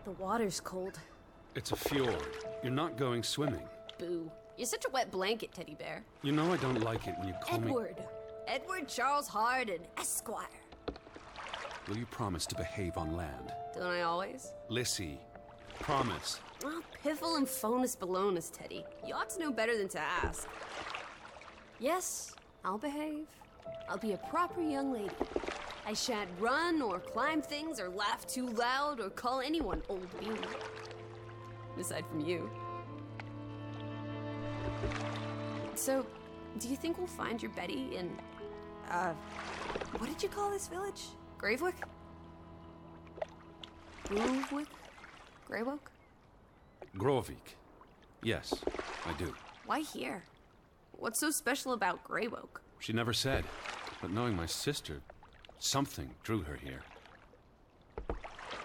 The water's cold. It's a fjord. You're not going swimming. Boo. You're such a wet blanket, teddy bear. You know I don't like it when you call Edward. me... Edward Charles Harden, Esquire. Will you promise to behave on land? Don't I always? Lissy, promise. Well, piffle and phonus balonus, Teddy. You ought to know better than to ask. Yes, I'll behave. I'll be a proper young lady. I shan't run or climb things or laugh too loud or call anyone old bean. Aside from you. So, do you think we'll find your Betty in, what did you call this village? Gravewick? Grovewick? Greywoke? Grovik. Yes, I do. Why here? What's so special about Greywoke? She never said, but knowing my sister, something drew her here.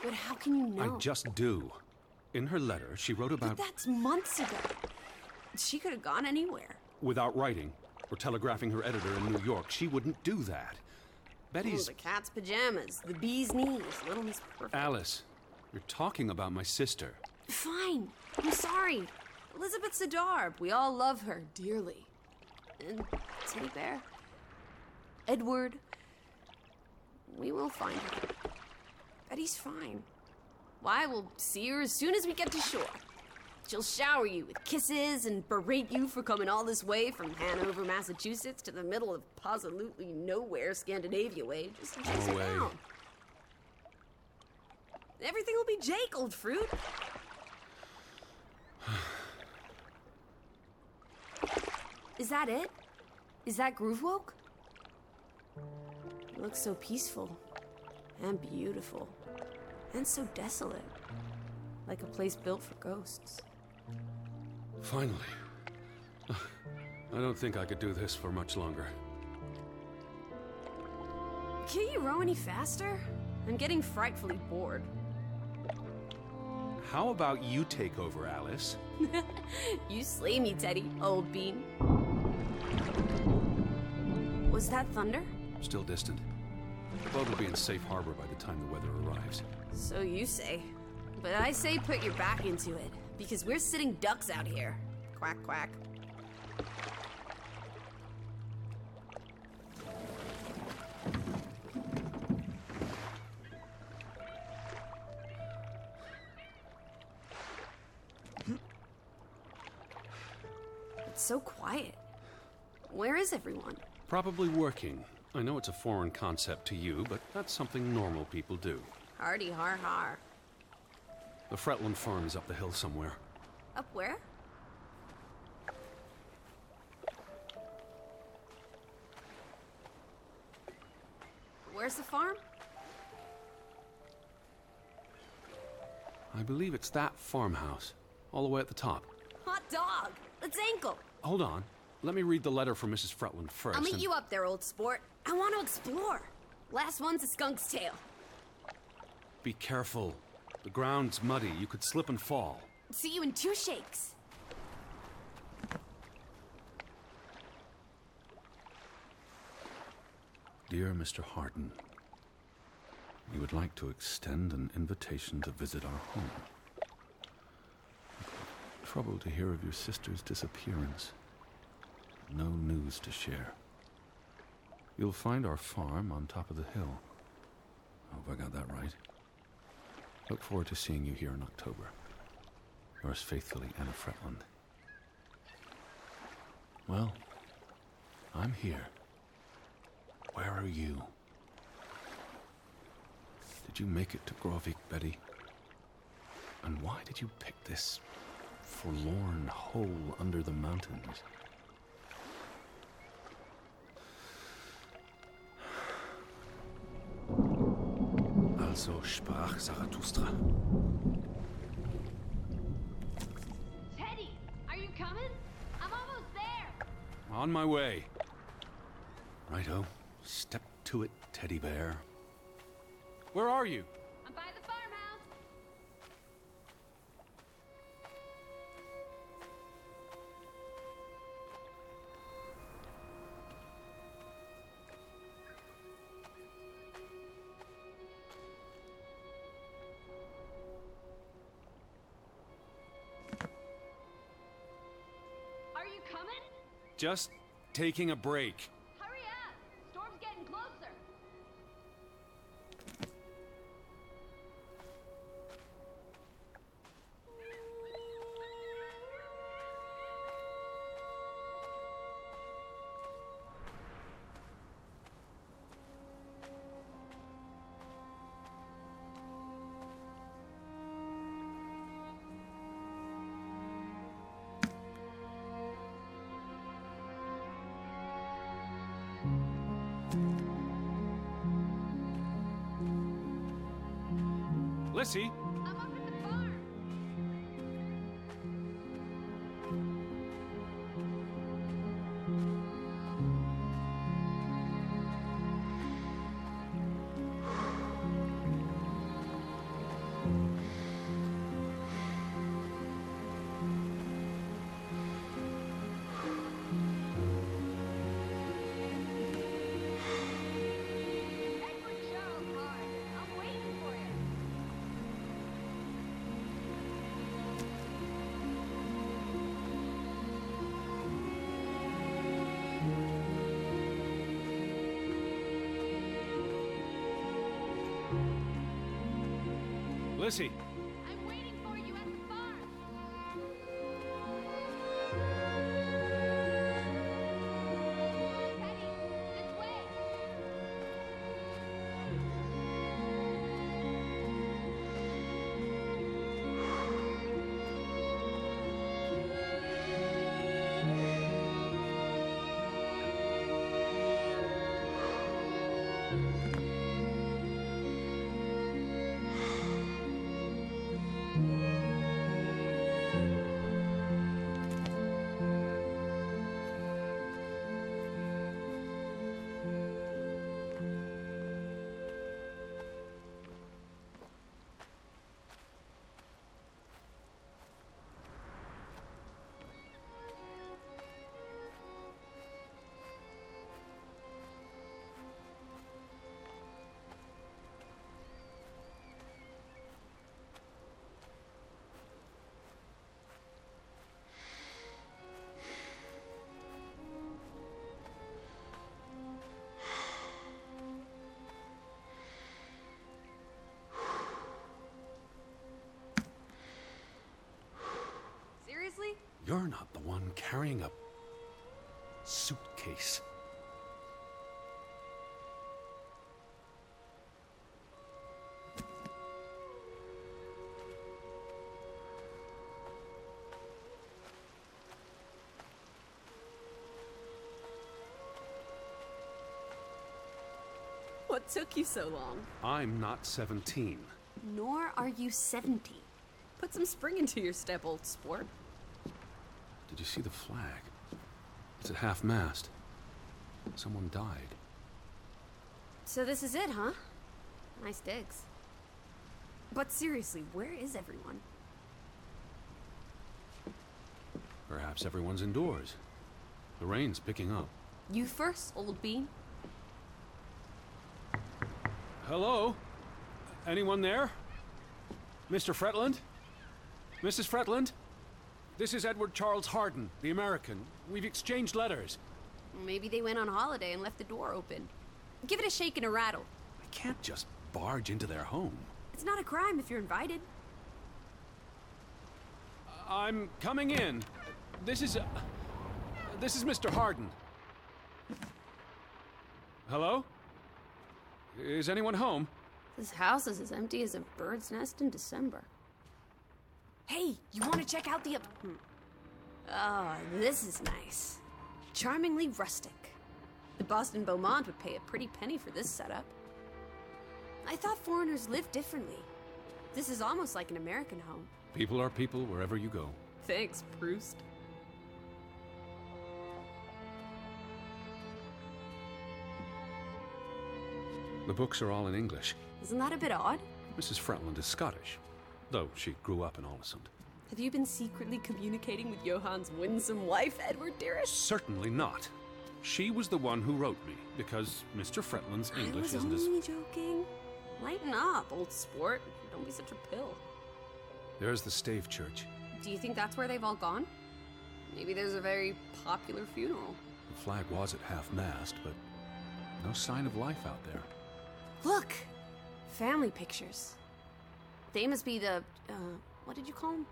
But how can you know? I just do. In her letter, she wrote about... But that's months ago. She could have gone anywhere. Without writing or telegraphing her editor in New York, she wouldn't do that. Betty's... Oh, the cat's pajamas, the bee's knees, Little Miss Perfect. Alice, you're talking about my sister. Fine. I'm sorry. Elizabeth Sidarb. We all love her dearly. And Teddy Bear. Edward. We will find her. Betty's fine. Why, we'll see her as soon as we get to shore. She'll shower you with kisses and berate you for coming all this way from Hanover, Massachusetts to the middle of absolutely nowhere Scandinavia way just to chase her down. Everything will be Jake, old fruit. Is that it? Is that Groovewoke? It looks so peaceful and beautiful and so desolate, like a place built for ghosts. Finally. I don't think I could do this for much longer. Can't you row any faster? I'm getting frightfully bored. How about you take over, Alice? You slay me, Teddy, old bean. Was that thunder? Still distant. The boat will be in safe harbor by the time the weather arrives. So you say. But I say put your back into it, because we're sitting ducks out here. Quack, quack. It's so quiet. Where is everyone? Probably working. I know it's a foreign concept to you, but that's something normal people do. Hardy har har. The Fretland farm is up the hill somewhere. Up where? Where's the farm? I believe it's that farmhouse, all the way at the top. Hot dog! Let's ankle! Hold on. Let me read the letter from Mrs. Fretland first. I'll meet you up there, old sport. I want to explore. Last one's a skunk's tail. Be careful. The ground's muddy. You could slip and fall. See you in 2 shakes. Dear Mr. Harden, we would like to extend an invitation to visit our home. Troubled to hear of your sister's disappearance. No news to share. You'll find our farm on top of the hill. I hope I got that right. Look forward to seeing you here in October. Yours faithfully, Anna Fretland. Well, I'm here. Where are you? Did you make it to Grovik, Betty? And why did you pick this forlorn hole under the mountains? Also sprach Zarathustra. Teddy, are you coming? I'm almost there. On my way. Righto. Step to it, teddy bear. Where are you? I'm by the farmhouse. you coming? Just taking a break. Hurry up! Storm's getting closer. Lissy? I'm up at the farm. Edward Charles Hart, I'm waiting for you. Lissy? I'm waiting for you at the farm. Teddy, this way. Seriously? You're not the one carrying a suitcase. What took you so long? I'm not 17. Nor are you 70. Put some spring into your step, old sport. Did you see the flag? It's at half-mast. Someone died. So this is it, huh? Nice digs. But seriously, where is everyone? Perhaps everyone's indoors. The rain's picking up. You first, old bean. Hello? Anyone there? Mr. Fretland? Mrs. Fretland? This is Edward Charles Harden, the American. We've exchanged letters. Maybe they went on holiday and left the door open. Give it a shake and a rattle. I can't just barge into their home. It's not a crime if you're invited. I'm coming in. This is Mr. Harden. Hello? Is anyone home? This house is as empty as a bird's nest in December. Hey, you want to check out the... Oh, this is nice. Charmingly rustic. The Boston Beaumont would pay a pretty penny for this setup. I thought foreigners lived differently. This is almost like an American home. People are people wherever you go. Thanks, Proust. The books are all in English. Isn't that a bit odd? Mrs. Fretland is Scottish, though she grew up in Olesund. Have you been secretly communicating with Johann's winsome wife, Edward, dearest? Certainly not. She was the one who wrote me, because Mr. Fretland's English isn't I as... was only joking. Lighten up, old sport. Don't be such a pill. There's the Stave Church. Do you think that's where they've all gone? Maybe there's a very popular funeral. The flag was at half-mast, but no sign of life out there. Look! Family pictures. They must be the, what did you call them?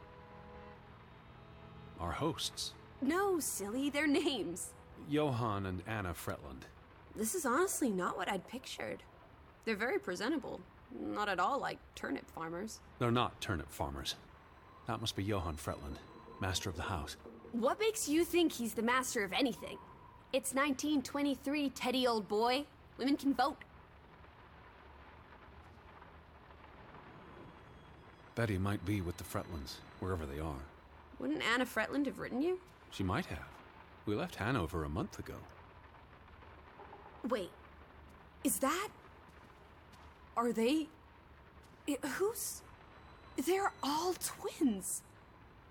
Our hosts, No, silly, their names. Johann and Anna Fretland. This is honestly not what I'd pictured. They're very presentable. Not at all like turnip farmers. They're not turnip farmers. That must be Johann Fretland, master of the house. What makes you think he's the master of anything? It's 1923, Teddy, old boy. Women can vote. Betty might be with the Fretlands, wherever they are. Wouldn't Anna Fretland have written you? She might have. We left Hanover a month ago. Wait, is that... Are they... Who's... They're all twins.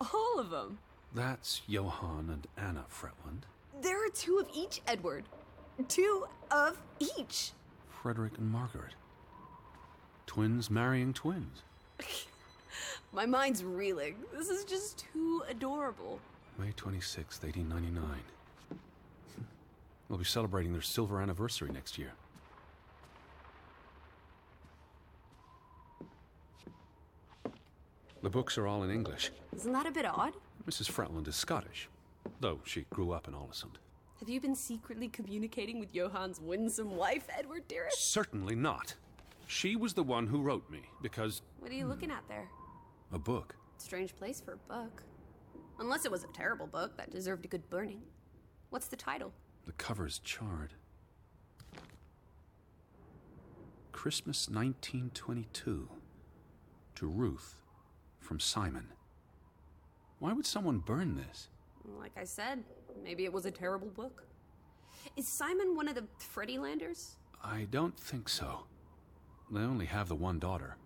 All of them. That's Johann and Anna Fretland. There are two of each, Edward. Two of each. Frederick and Margaret. Twins marrying twins. My mind's reeling. This is just too adorable. May 26th, 1899. They'll be celebrating their silver anniversary next year. The books are all in English. Isn't that a bit odd? Mrs. Fretland is Scottish, though she grew up in Olesund. Have you been secretly communicating with Johann's winsome wife, Edward, dearest? Certainly not. She was the one who wrote me, because... What are you looking at there? A book. Strange place for a book. Unless it was a terrible book that deserved a good burning. What's the title? The cover's charred. Christmas 1922. To Ruth, from Simon. Why would someone burn this? Like I said, maybe it was a terrible book. Is Simon one of the Freddylanders? I don't think so. They only have the one daughter.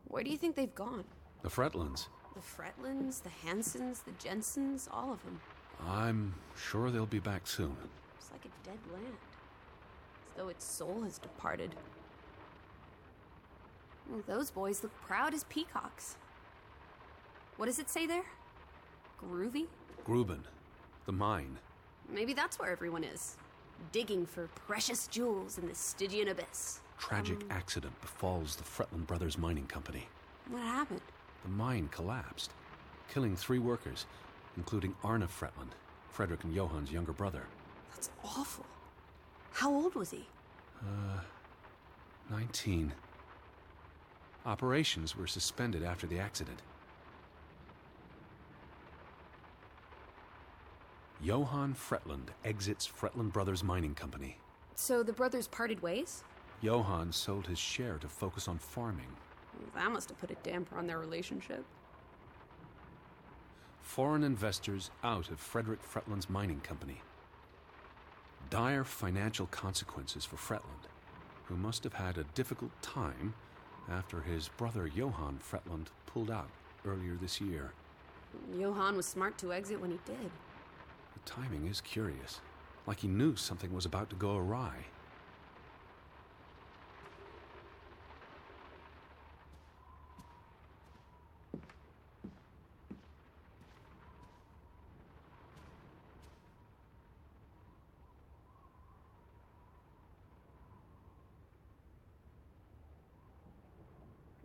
Where do you think they've gone? The Fretlands. The Fretlands, the Hansons, the Jensens, all of them. I'm sure they'll be back soon. It's like a dead land. As though its soul has departed. Oh, those boys look proud as peacocks. What does it say there? Groovy? Gruben. The mine. Maybe that's where everyone is. Digging for precious jewels in the Stygian abyss. Tragic accident befalls the Fretland Brothers Mining Company. What happened? The mine collapsed, killing 3 workers, including Arne Fretland, Frederick and Johann's younger brother. That's awful. How old was he? 19. Operations were suspended after the accident. Johann Fretland exits Fretland Brothers Mining Company. So the brothers parted ways? Johann sold his share to focus on farming. That must have put a damper on their relationship. Foreign investors out of Frederick Fretland's mining company. Dire financial consequences for Fretland, who must have had a difficult time after his brother Johann Fretland pulled out earlier this year. Johann was smart to exit when he did. The timing is curious, like he knew something was about to go awry.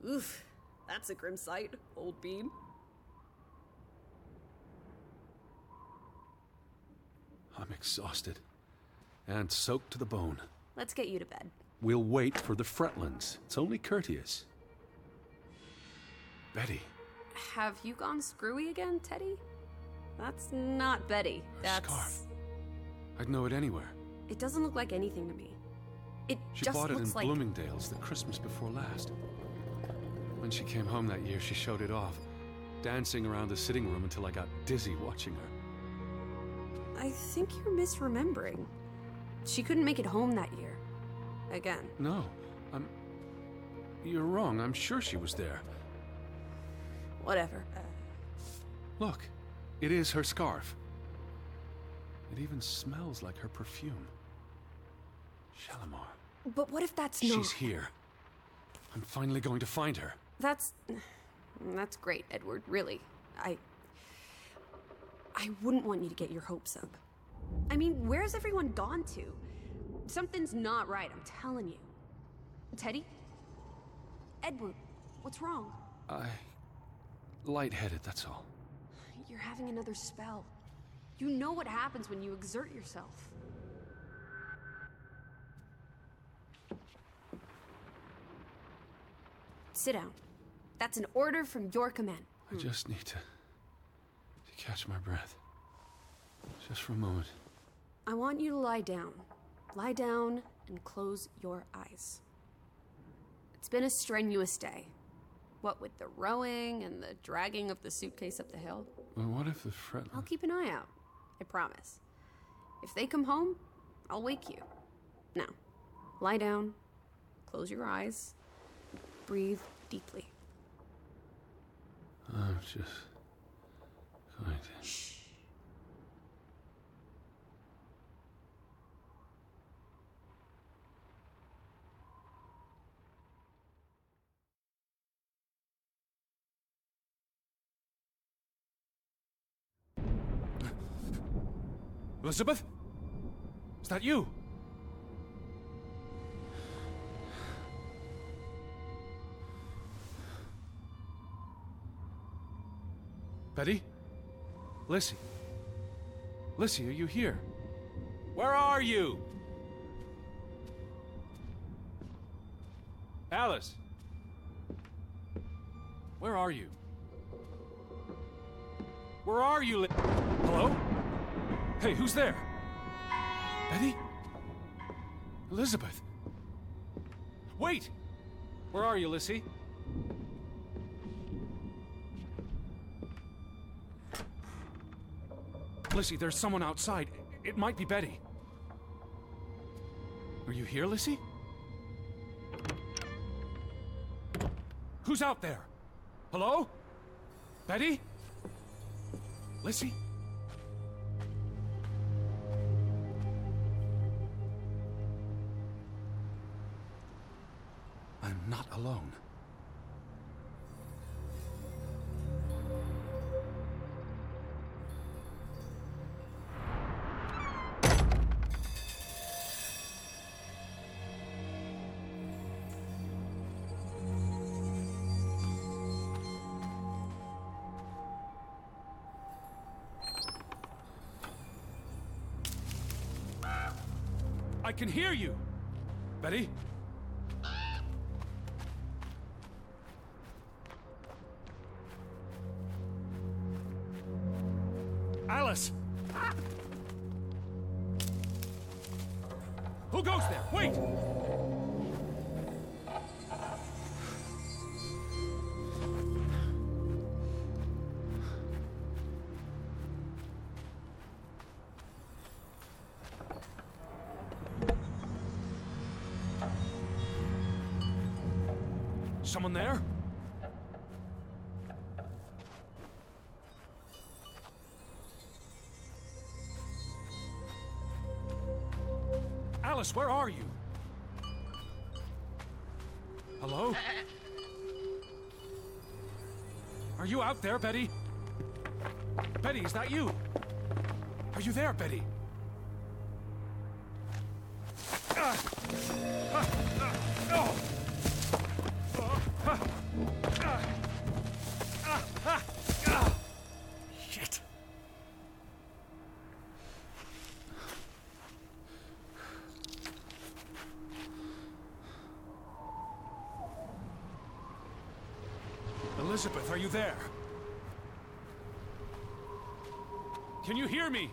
Oof, that's a grim sight, old bean. I'm exhausted and soaked to the bone. Let's get you to bed. We'll wait for the Fretlands. It's only courteous. Betty. Have you gone screwy again, Teddy? That's not Betty. That's... Scarf. I'd know it anywhere. It doesn't look like anything to me. It She just bought it in looks like... Bloomingdale's the Christmas before last. When she came home that year, she showed it off, dancing around the sitting room until I got dizzy watching her. I think you're misremembering. She couldn't make it home that year. Again. No, You're wrong. I'm sure she was there. Whatever. Look, it is her scarf. It even smells like her perfume. Shalimar. But what if that's not... She's here. I'm finally going to find her. That's great, Edward, really. I wouldn't want you to get your hopes up. I mean, where's everyone gone to? Something's not right, I'm telling you. Teddy? Edward, what's wrong? Lightheaded, that's all. You're having another spell. You know what happens when you exert yourself. Sit down. That's an order from your command. I just need to catch my breath. Just for a moment. I want you to lie down. Lie down and close your eyes. It's been a strenuous day. What with the rowing and the dragging of the suitcase up the hill. Well, what if the Fret... I'll keep an eye out. I promise. If they come home, I'll wake you. Now, lie down, close your eyes, breathe deeply. I'm just going to... Shh. Elizabeth? Is that you? Betty? Lissy? Lissy, are you here? Where are you? Alice? Where are you? Where are you? Hello? Hey, who's there? Betty? Elizabeth? Wait! Where are you, Lissy? Lissy, there's someone outside. It might be Betty. Are you here, Lissy? Who's out there? Hello? Betty? Lissy? I'm not alone. I can hear you! Betty? Alice! Who goes there? Wait! Someone there? Alice, where are you? Hello? Are you out there, Betty? Betty, is that you? Are you there, Betty? Shit. Elizabeth, are you there? Can you hear me?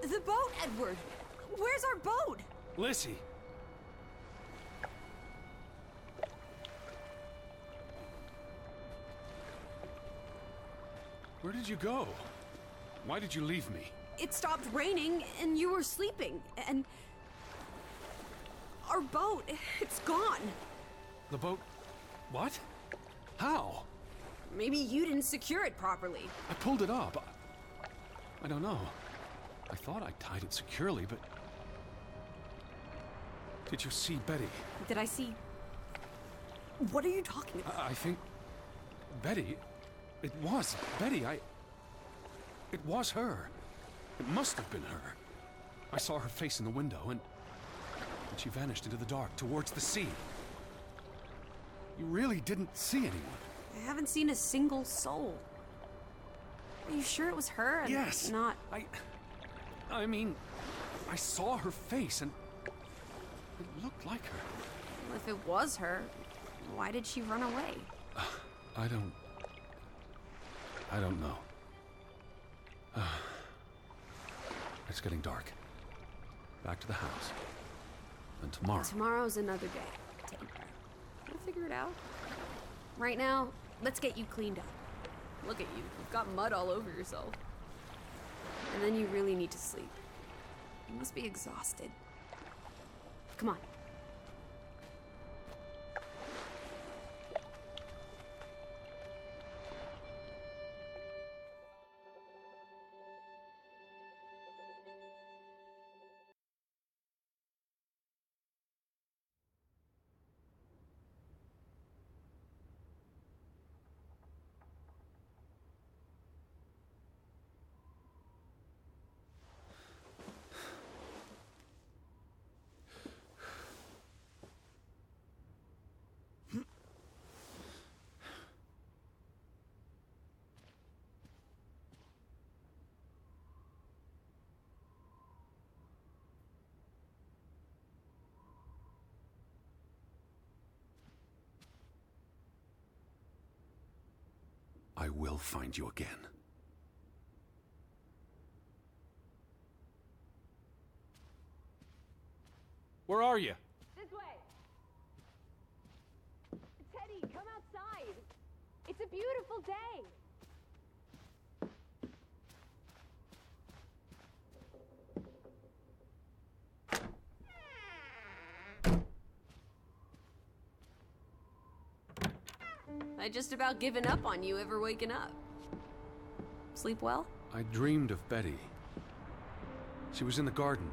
The boat, Edward! Where's our boat? Lissy. Where did you go? Why did you leave me? It stopped raining, and you were sleeping, and... our boat, it's gone. The boat... What? How? Maybe you didn't secure it properly. I pulled it up. I don't know. I thought I tied it securely, but... Did you see Betty? Did I see... What are you talking about? I think... Betty... It was Betty. It was her. It must have been her. I saw her face in the window, and she vanished into the dark towards the sea. You really didn't see anyone? I haven't seen a single soul. Are you sure it was her and Yes. not... I mean, I saw her face, and it looked like her. Well, if it was her, why did she run away? I don't know. It's getting dark. Back to the house. And tomorrow... Tomorrow's another day, Teddy Bear. We'll figure it out. Right now, let's get you cleaned up. Look at you. You've got mud all over yourself. And then you really need to sleep. You must be exhausted. Come on. I will find you again. Where are you? This way. Teddy, come outside. It's a beautiful day. I just about given up on you ever waking up. Sleep well? I dreamed of Betty. She was in the garden,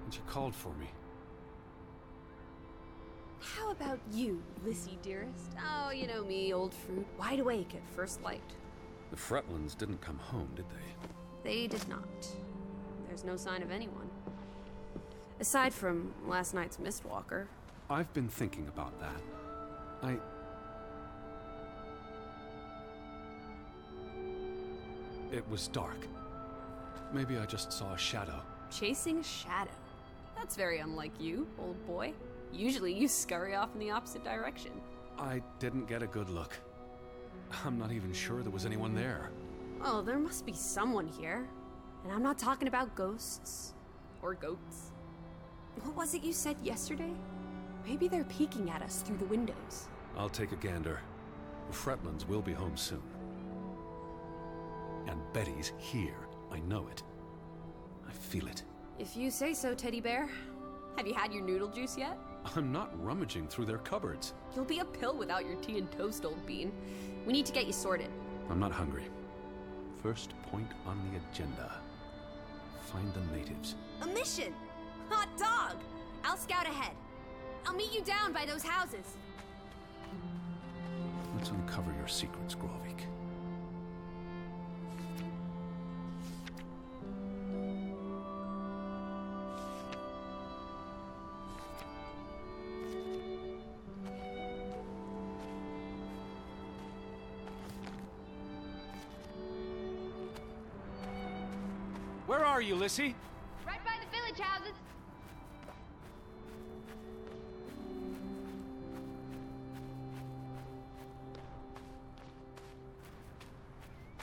and she called for me. How about you, Lissy dearest? Oh, you know me, old fruit, wide awake at first light. The Fretlands didn't come home, did they? They did not. There's no sign of anyone. Aside from last night's Mistwalker. I've been thinking about that. It was dark. Maybe I just saw a shadow. Chasing a shadow? That's very unlike you, old boy. Usually you scurry off in the opposite direction. I didn't get a good look. I'm not even sure there was anyone there. Oh, there must be someone here. And I'm not talking about ghosts. Or goats. What was it you said yesterday? Maybe they're peeking at us through the windows. I'll take a gander. The Fretlands will be home soon. And Betty's here. I know it. I feel it. If you say so, Teddy Bear. Have you had your noodle juice yet? I'm not rummaging through their cupboards. You'll be a pill without your tea and toast, old bean. We need to get you sorted. I'm not hungry. First point on the agenda. Find the natives. A mission! Hot dog! I'll scout ahead. I'll meet you down by those houses. Let's uncover your secrets, Grovik. Where are you, Lissy? Right by the village houses.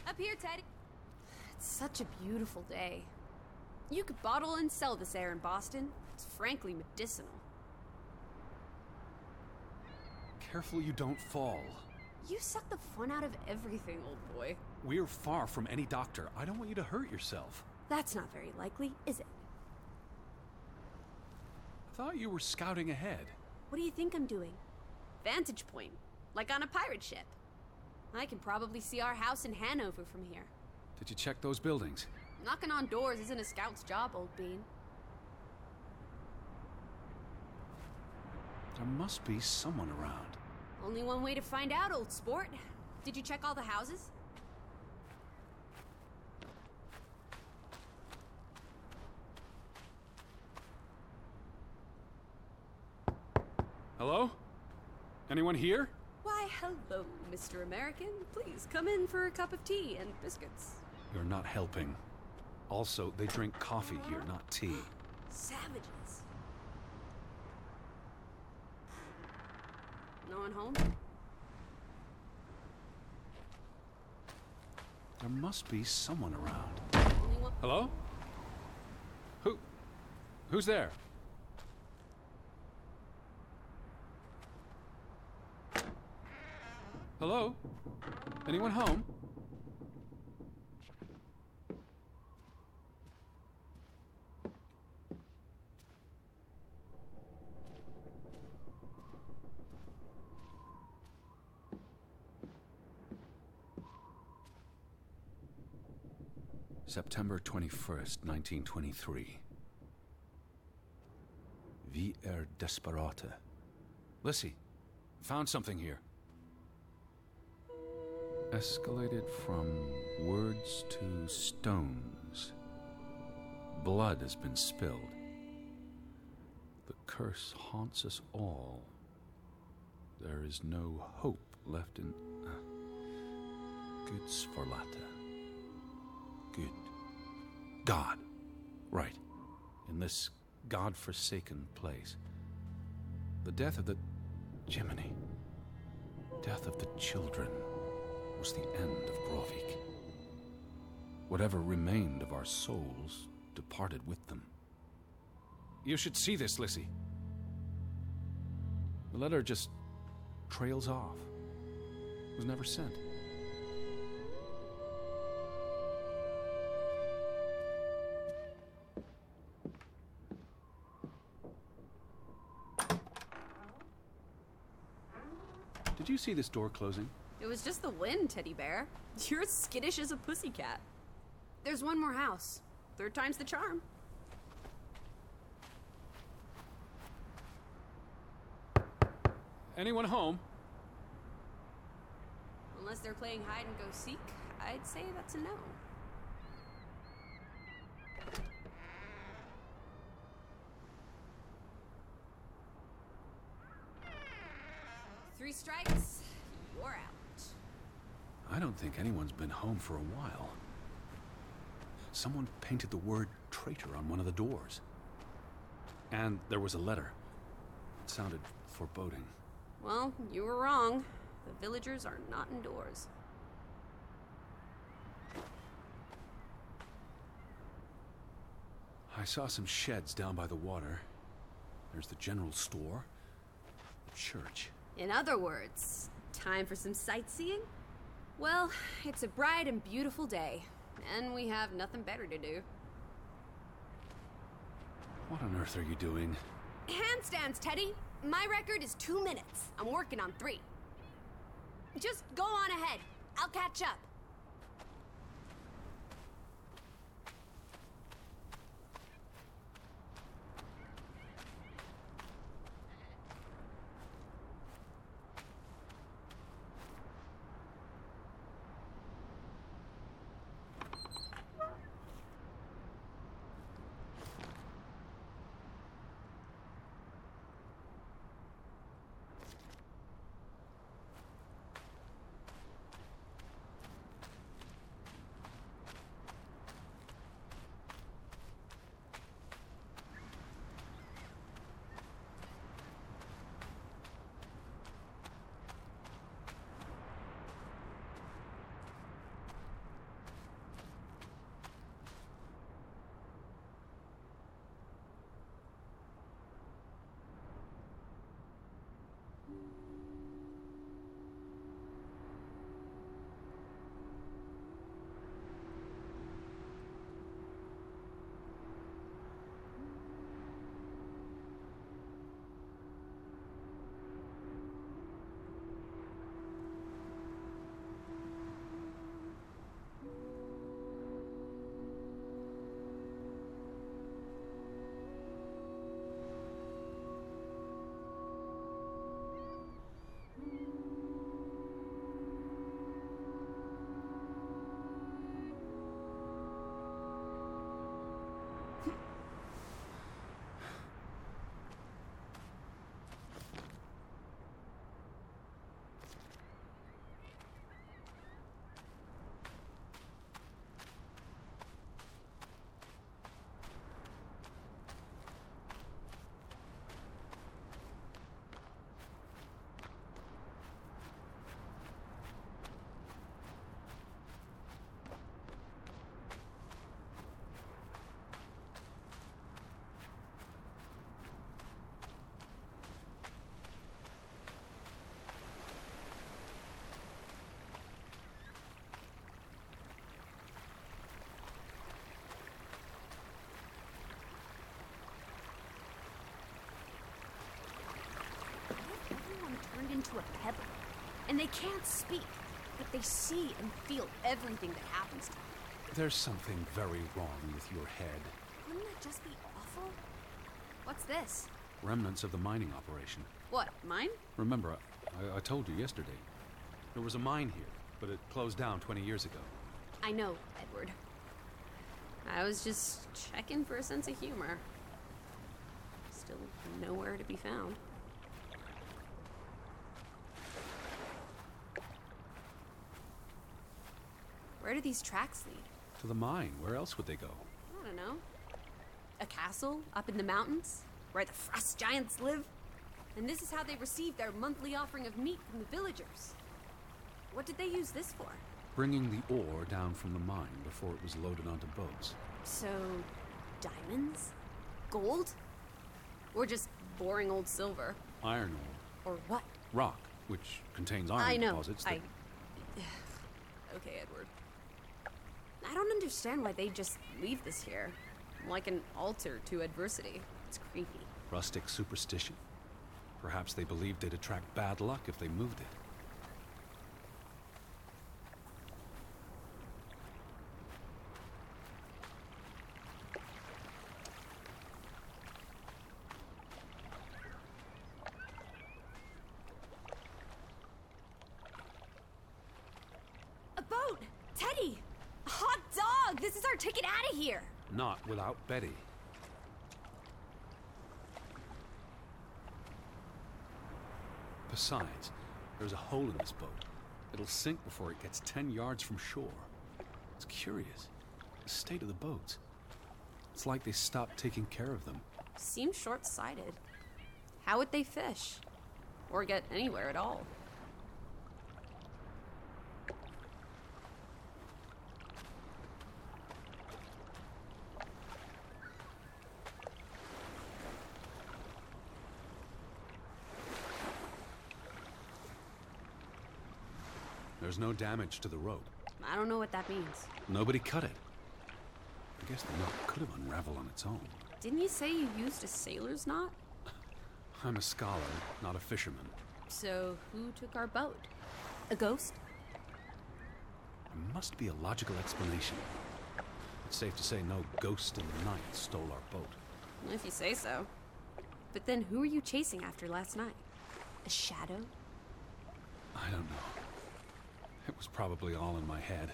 Up here, Teddy. It's such a beautiful day. You could bottle and sell this air in Boston. It's frankly medicinal. Careful you don't fall. You suck the fun out of everything, old boy. We're far from any doctor. I don't want you to hurt yourself. That's not very likely, is it? I thought you were scouting ahead. What do you think I'm doing? Vantage point, like on a pirate ship. I can probably see our house in Hanover from here. Did you check those buildings? Knocking on doors isn't a scout's job, old bean. There must be someone around. Only one way to find out, old sport. Did you check all the houses? Hello? Anyone here? Why, hello, Mr. American. Please come in for a cup of tea and biscuits. You're not helping. Also, they drink coffee here, not tea. Savages. No one home? There must be someone around. Only one. Hello? Who's there? Hello? Anyone home? September 21st, 1923. Vi desperate. Lissy, found something here. Escalated from words to stones. Blood has been spilled. The curse haunts us all. There is no hope left in... Good Sforlata. Good. God. Right. In this God-forsaken place. The death of the... Jiminy. Death of the children was the end of Grovik. Whatever remained of our souls departed with them. You should see this, Lissy. The letter just trails off. Was never sent. Did you see this door closing? It was just the wind, teddy bear. You're as skittish as a pussycat. There's one more house. Third time's the charm. Anyone home? Unless they're playing hide and go seek, I'd say that's a no. Three strikes, you're out. I don't think anyone's been home for a while. Someone painted the word traitor on one of the doors. And there was a letter. It sounded foreboding. Well, you were wrong. The villagers are not indoors. I saw some sheds down by the water. There's the general store, the church. In other words, time for some sightseeing? Well, it's a bright and beautiful day, and we have nothing better to do. What on earth are you doing? Handstands, Teddy! My record is 2 minutes. I'm working on 3. Just go on ahead. I'll catch up. And they can't speak, but they see and feel everything that happens to them. There's something very wrong with your head. Wouldn't that just be awful? What's this? Remnants of the mining operation. What, mine? Remember, I told you yesterday. There was a mine here, but it closed down 20 years ago. I know, Edward. I was just checking for a sense of humor. Still nowhere to be found. Where do these tracks lead? To the mine. Where else would they go? I don't know. A castle up in the mountains, where the frost giants live? And this is how they received their monthly offering of meat from the villagers. What did they use this for? Bringing the ore down from the mine before it was loaded onto boats. So, diamonds? Gold? Or just boring old silver? Iron ore. Or what? Rock, which contains iron I know. deposits. That... Okay, Edward. I don't understand why they just leave this here. Like an altar to adversity. It's creepy. Rustic superstition. Perhaps they believed they'd attract bad luck if they moved it. A boat! Teddy! A hot dog! This is our ticket out of here! Not without Betty. Besides, there's a hole in this boat. It'll sink before it gets 10 yards from shore. It's curious. The state of the boats. It's like they stopped taking care of them. Seems short-sighted. How would they fish? Or get anywhere at all? There's no damage to the rope. I don't know what that means. Nobody cut it. I guess the knot could have unraveled on its own. Didn't you say you used a sailor's knot? I'm a scholar, not a fisherman. So, who took our boat? A ghost? There must be a logical explanation. It's safe to say no ghost in the night stole our boat. If you say so. But then who were you chasing after last night? A shadow? I don't know. It was probably all in my head.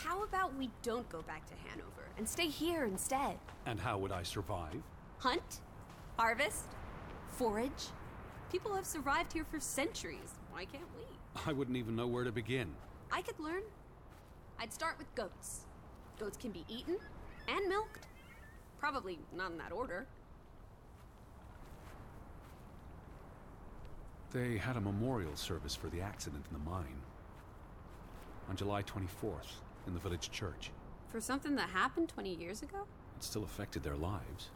How about we don't go back to Hanover and stay here instead? And how would I survive? Hunt? Harvest? Forage? People have survived here for centuries. Why can't we? I wouldn't even know where to begin. I could learn. I'd start with goats. Goats can be eaten and milked. Probably not in that order. They had a memorial service for the accident in the mine. On July 24th, in the village church. For something that happened 20 years ago? It still affected their lives.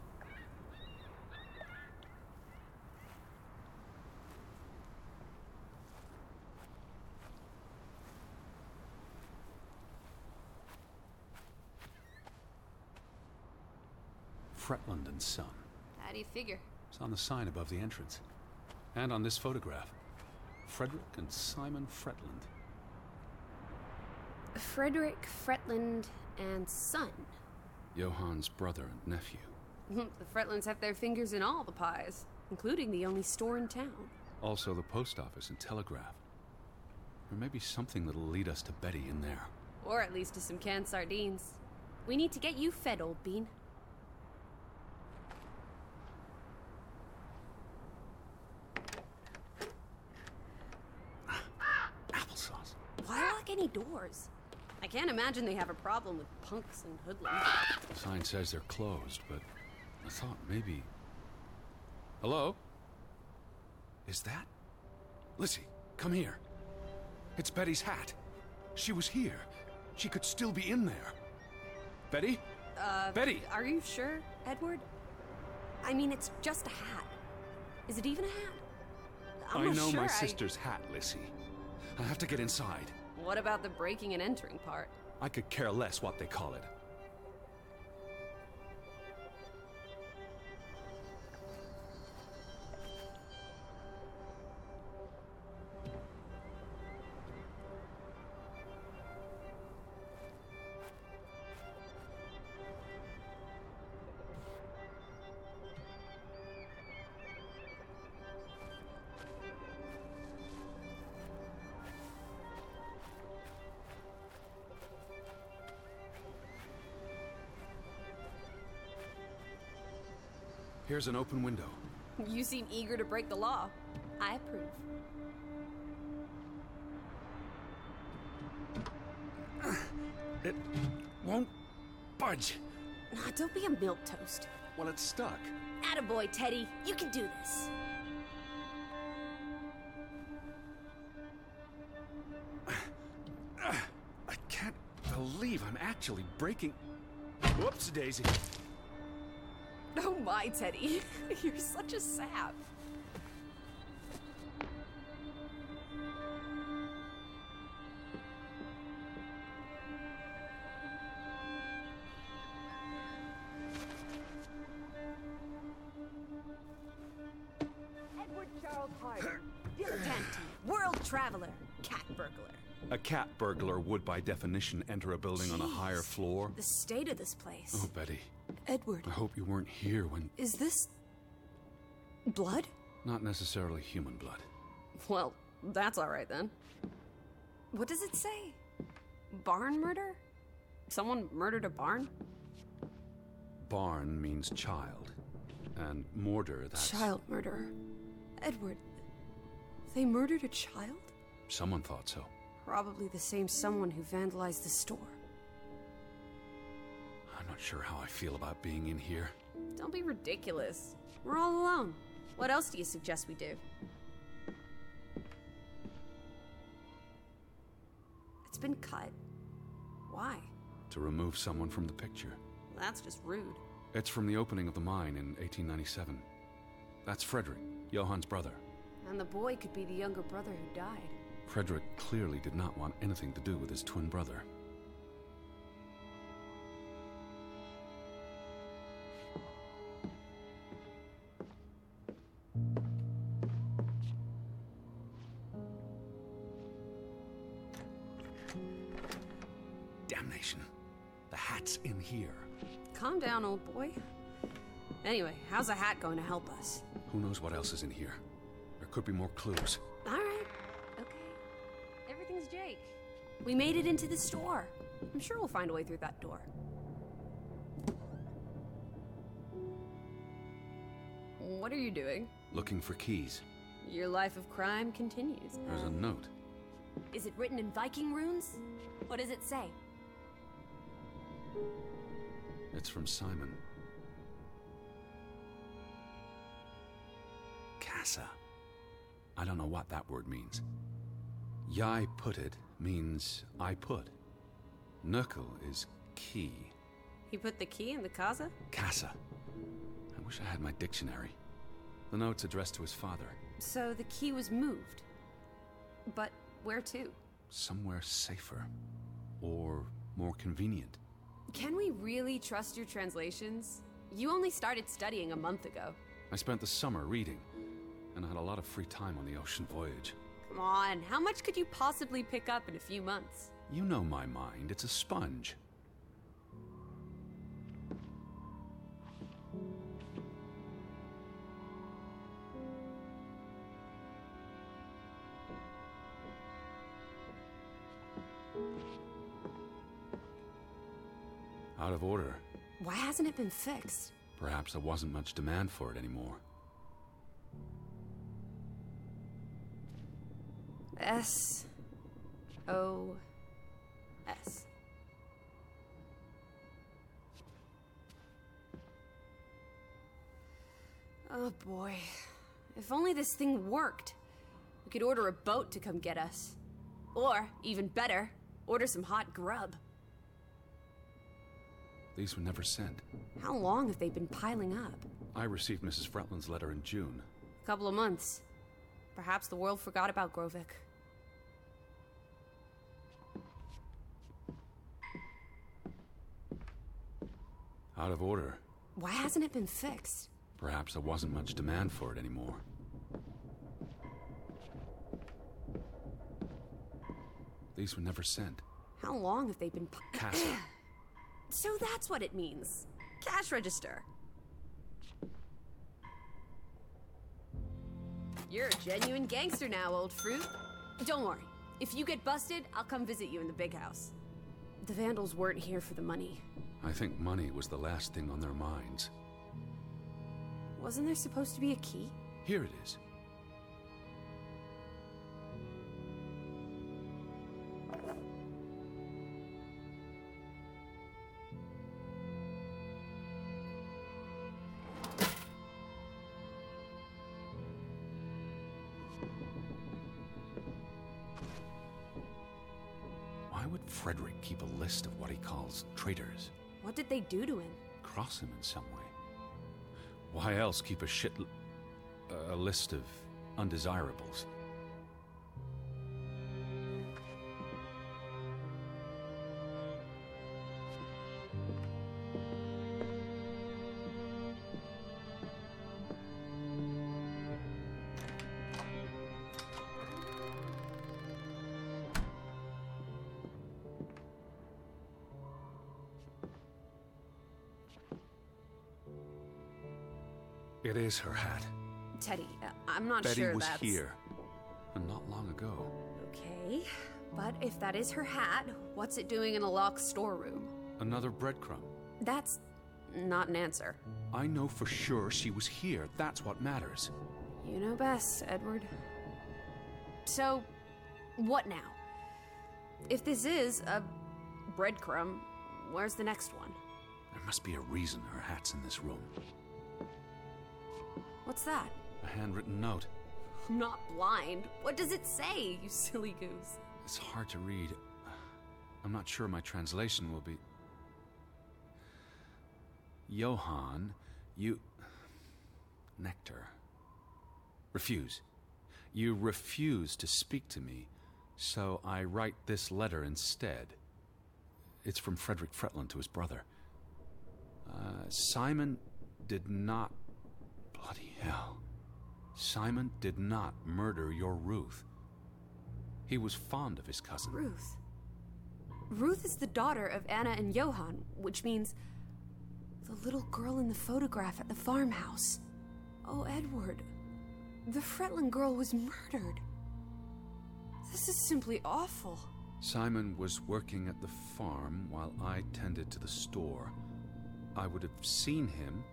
Fretland and Son. How do you figure? It's on the sign above the entrance. And on this photograph. Frederick and Simon Fretland. Frederick Fretland and Son. Johann's brother and nephew. The Fretlands have their fingers in all the pies, including the only store in town. Also the post office and telegraph. There may be something that'll lead us to Betty in there. Or at least to some canned sardines. We need to get you fed, old bean. Applesauce. Why lock any doors? I can't imagine they have a problem with punks and hoodlums. The sign says they're closed, but I thought maybe... Hello? Is that? Lizzie, come here. It's Betty's hat. She was here. She could still be in there. Betty? Betty! Are you sure, Edward? I mean, it's just a hat. Is it even a hat? I not know sure my sister's hat, Lizzie. I have to get inside. What about the breaking and entering part? I could care less what they call it. Here's an open window. You seem eager to break the law. I approve. It won't budge. Nah, don't be a milquetoast. Well, it's stuck. Attaboy, Teddy. You can do this. I can't believe I'm actually breaking... Whoops, Daisy. Oh my, Teddy. You're such a sap. Edward Charles Harder, dilettante, world traveler, cat burglar. A cat burglar would, by definition, enter a building on a higher floor. The state of this place. Oh, Betty. Edward, I hope you weren't here when... is this... blood? Not necessarily human blood. Well, that's all right then. What does it say? Barn murder? Someone murdered a barn? Barn means child. And mortar, that's... Child murderer. Edward, they murdered a child? Someone thought so. Probably the same someone who vandalized the store. I'm not sure how I feel about being in here. Don't be ridiculous. We're all alone. What else do you suggest we do? It's been cut. Why? To remove someone from the picture. That's just rude. It's from the opening of the mine in 1897. That's Frederick, Johann's brother. And the boy could be the younger brother who died. Frederick clearly did not want anything to do with his twin brother. Damnation. The hat's in here. Calm down, old boy. Anyway, how's a hat going to help us? Who knows what else is in here? There could be more clues. All right. Okay. Everything's Jake. We made it into the store. I'm sure we'll find a way through that door. What are you doing? Looking for keys. Your life of crime continues. There's a note. Is it written in Viking runes? What does it say? It's from Simon. Casa. I don't know what that word means. Yai put it means I put. Knuckle is key. He put the key in the casa? Casa. I wish I had my dictionary. The note's addressed to his father. So the key was moved. But where to? Somewhere safer. Or more convenient. Can we really trust your translations? You only started studying a month ago. I spent the summer reading, and I had a lot of free time on the ocean voyage. Come on, how much could you possibly pick up in a few months? You know my mind, it's a sponge. Out of order. Why hasn't it been fixed? Perhaps there wasn't much demand for it anymore. S-O-S. Oh boy. If only this thing worked. We could order a boat to come get us. Or, even better, order some hot grub. These were never sent. How long have they been piling up? I received Mrs. Fretland's letter in June. A couple of months. Perhaps the world forgot about Grovik. Out of order. Why hasn't it been fixed? Perhaps there wasn't much demand for it anymore. These were never sent. How long have they been Castle. So that's what it means. Cash register. You're a genuine gangster now, old fruit. Don't worry. If you get busted, I'll come visit you in the big house. The Vandals weren't here for the money. I think money was the last thing on their minds. Wasn't there supposed to be a key? Here it is. Why would Frederick keep a list of what he calls traitors? What did they do to him? Cross him in some way. Why else keep a list of undesirables? It is her hat. Teddy, I'm not Betty sure was that's... here, and not long ago. Okay, but if that is her hat, what's it doing in a locked storeroom? Another breadcrumb. That's not an answer. I know for sure she was here. That's what matters. You know best, Edward. So, what now? If this is a breadcrumb, where's the next one? There must be a reason her hat's in this room. What's that? A handwritten note. I'm not blind. What does it say, you silly goose? It's hard to read. I'm not sure my translation will be... Johann, you... Nectar. Refuse. You refuse to speak to me, so I write this letter instead. It's from Frederick Fretland to his brother. Simon did not... Bloody hell. Simon did not murder your Ruth. He was fond of his cousin. Ruth. Ruth is the daughter of Anna and Johann, which means the little girl in the photograph at the farmhouse. Oh, Edward. The Fretland girl was murdered. This is simply awful. Simon was working at the farm while I tended to the store. I would have seen him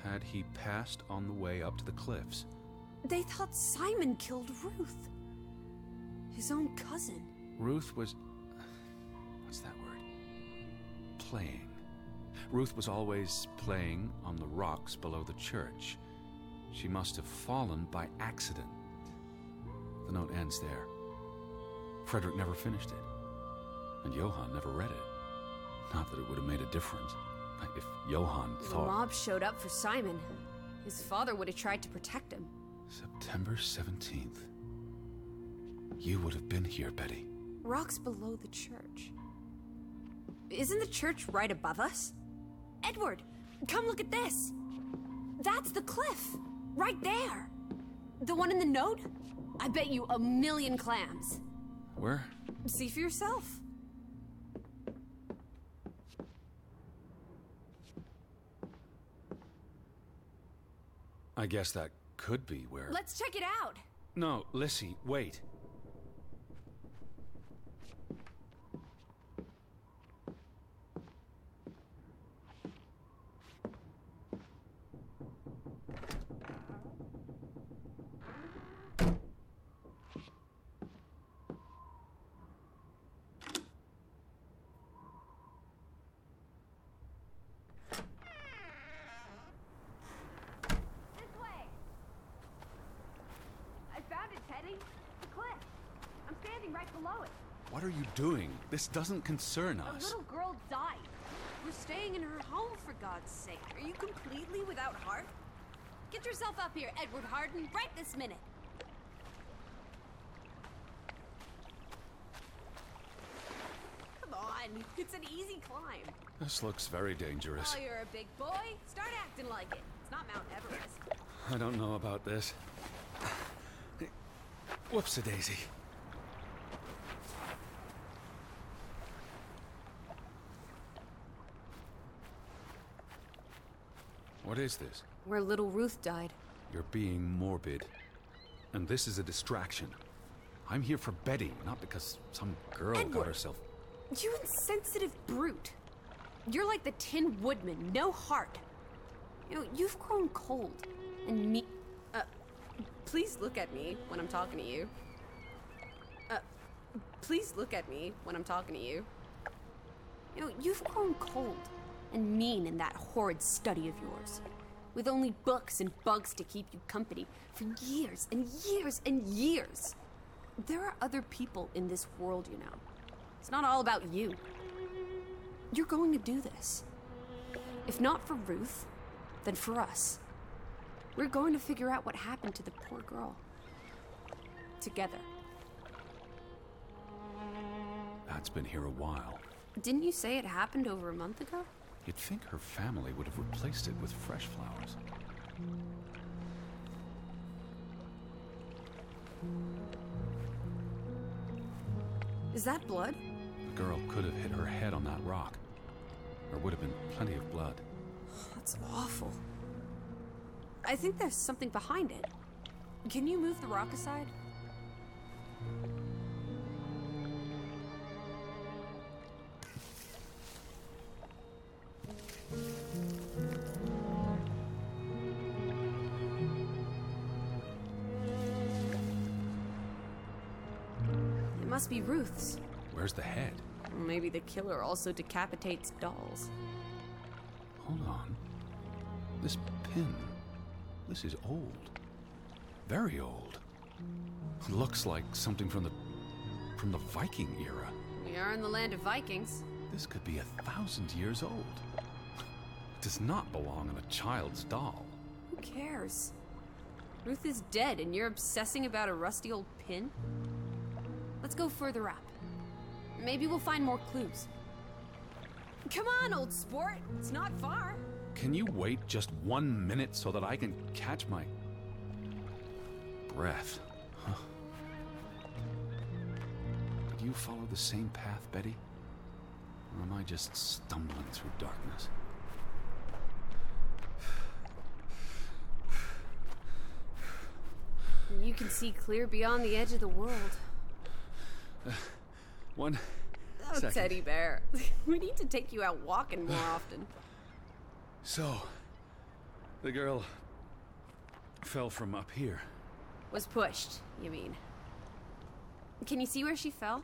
had he passed on the way up to the cliffs. They thought Simon killed Ruth. His own cousin. Ruth was... what's that word? Playing. Ruth was always playing on the rocks below the church. She must have fallen by accident. The note ends there. Frederick never finished it. And Johann never read it. Not that it would have made a difference. If Johann The thought... mob showed up for Simon. His father would have tried to protect him. September 17th. You would have been here, Betty. Rocks below the church. Isn't the church right above us? Edward, Come look at this. That's the cliff. Right there. The one in the note? I bet you 1,000,000 clams. Where? See for yourself. I guess that could be where... Let's check it out. No, Lissy, wait. What are you doing? This doesn't concern A us. little girl died. We're staying in her home, for God's sake. Are you completely without heart? Get yourself up here, Edward Harden, right this minute. Come on, it's an easy climb. This looks very dangerous. Oh, you're a big boy? Start acting like it. It's not Mount Everest. I don't know about this. Whoops-a-daisy. What is this? Where little Ruth died. You're being morbid. And this is a distraction. I'm here for Betty, not because some girl got Edward. herself... You insensitive brute. You're like the Tin Woodman, no heart. You know, you've grown cold. And me... please look at me when I'm talking to you. Please look at me when I'm talking to you. You know, you've grown cold and mean in that horrid study of yours. With only books and bugs to keep you company for years and years and years. There are other people in this world, you know. It's not all about you. You're going to do this. If not for Ruth, then for us. We're going to figure out what happened to the poor girl. Together. Dad's been here a while. Didn't you say it happened over a month ago? You'd think her family would have replaced it with fresh flowers. Is that blood? The girl could have hit her head on that rock. There would have been plenty of blood. That's awful. I think there's something behind it. Can you move the rock aside? It must be Ruth's. Where's the head? Maybe the killer also decapitates dolls. Hold on. This pin. This is old. Very old. Looks like something from the Viking era. We are in the land of Vikings. This could be 1,000 years old. It does not belong in a child's doll. Who cares? Ruth is dead and you're obsessing about a rusty old pin? Let's go further up. Maybe we'll find more clues. Come on, old sport. It's not far. Can you wait just 1 minute so that I can catch my breath? Huh. Did you follow the same path, Betty? Or am I just stumbling through darkness? You can see clear beyond the edge of the world. One Oh, second. teddy bear. We need to take you out walking more often. So, the girl fell from up here. Was pushed, you mean? Can you see where she fell?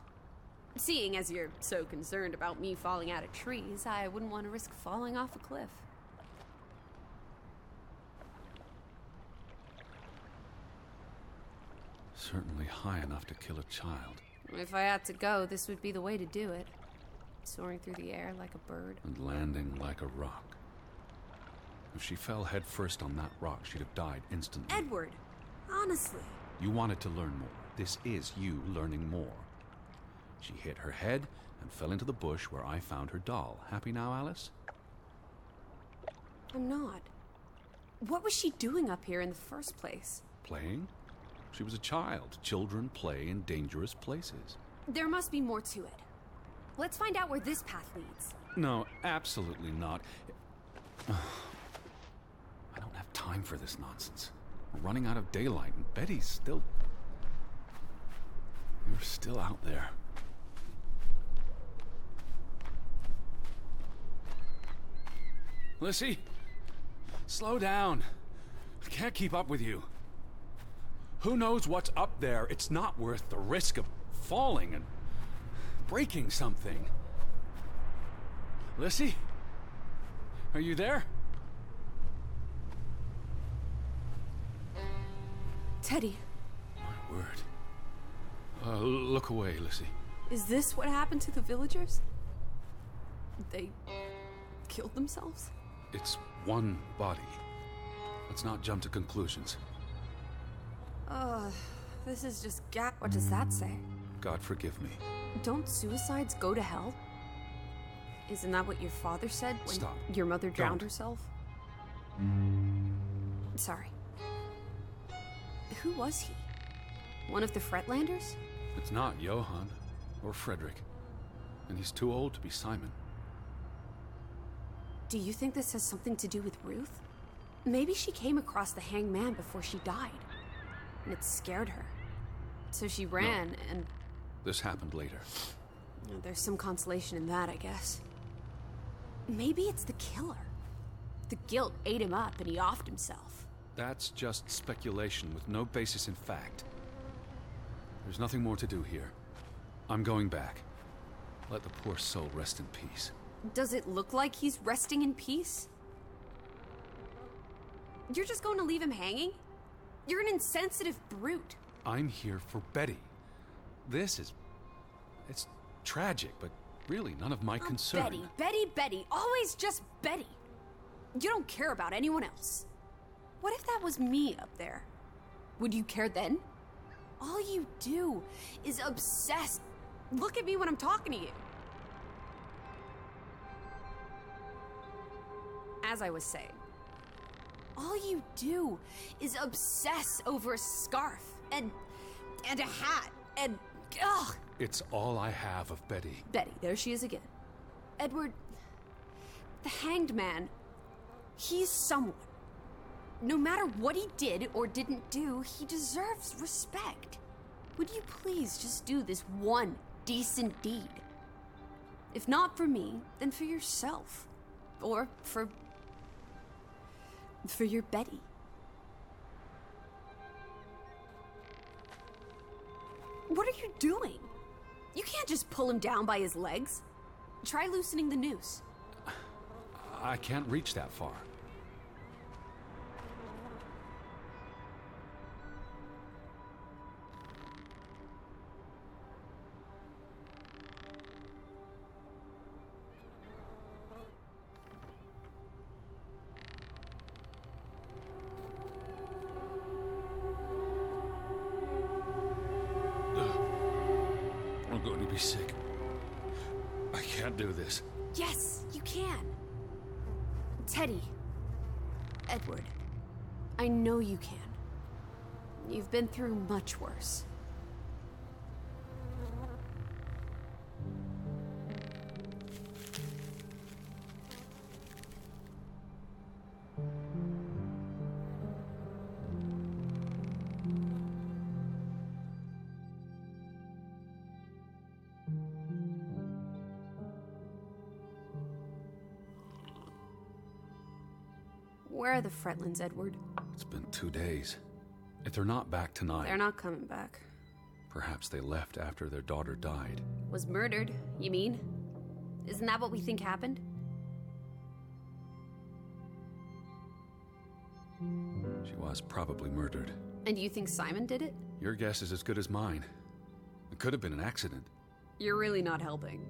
Seeing as you're so concerned about me falling out of trees, I wouldn't want to risk falling off a cliff. Certainly high enough to kill a child. If I had to go, this would be the way to do it. Soaring through the air like a bird. And landing like a rock. If she fell headfirst on that rock, she'd have died instantly. Edward, honestly. You wanted to learn more. This is you learning more. She hit her head and fell into the bush where I found her doll. Happy now, Alice? I'm not. What was she doing up here in the first place? Playing? She was a child. Children play in dangerous places. There must be more to it. Let's find out where this path leads. No, absolutely not. I don't have time for this nonsense. We're running out of daylight, and Betty's still... You're still out there. Lissy, slow down. I can't keep up with you. Who knows what's up there? It's not worth the risk of falling and breaking something. Lissy? Are you there? Teddy, My word. Look away, Lissy. is this what happened to the villagers? They killed themselves? It's one body. Let's not jump to conclusions. This is just What does that say? God forgive me. Don't suicides go to hell? Isn't that what your father said when Stop. your mother drowned Don't. herself? Sorry. Who was he? One of the Fretlanders? It's not Johann or Frederick. And he's too old to be Simon. Do you think this has something to do with Ruth? Maybe she came across the hanged man before she died, and it scared her. So she ran, and This happened later. there's some consolation in that, I guess. Maybe it's the killer. The guilt ate him up, and he offed himself. That's just speculation with no basis in fact. There's nothing more to do here. I'm going back. Let the poor soul rest in peace. Does it look like he's resting in peace? You're just going to leave him hanging? You're an insensitive brute. I'm here for Betty. It's tragic, but really none of my concern. Betty, always just Betty. You don't care about anyone else. What if that was me up there? Would you care then? All you do is obsess. Look at me when I'm talking to you. As I was saying, all you do is obsess over a scarf and a hat and ugh. It's all I have of Betty. Betty, there she is again. Edward, the hanged man, he's someone. No matter what he did or didn't do, he deserves respect. Would you please just do this one decent deed? If not for me, then for yourself. Or for your Betty. What are you doing? You can't just pull him down by his legs. Try loosening the noose. I can't reach that far. I'm going to be sick. I can't do this. Yes, you can. Teddy. Edward. I know you can. You've been through much worse. Where are the Fretlands, Edward? It's been 2 days. If they're not back tonight, They're not coming back. perhaps they left after their daughter died. Was murdered, you mean? Isn't that what we think happened? She was probably murdered. And you think Simon did it? Your guess is as good as mine. It could have been an accident. You're really not helping.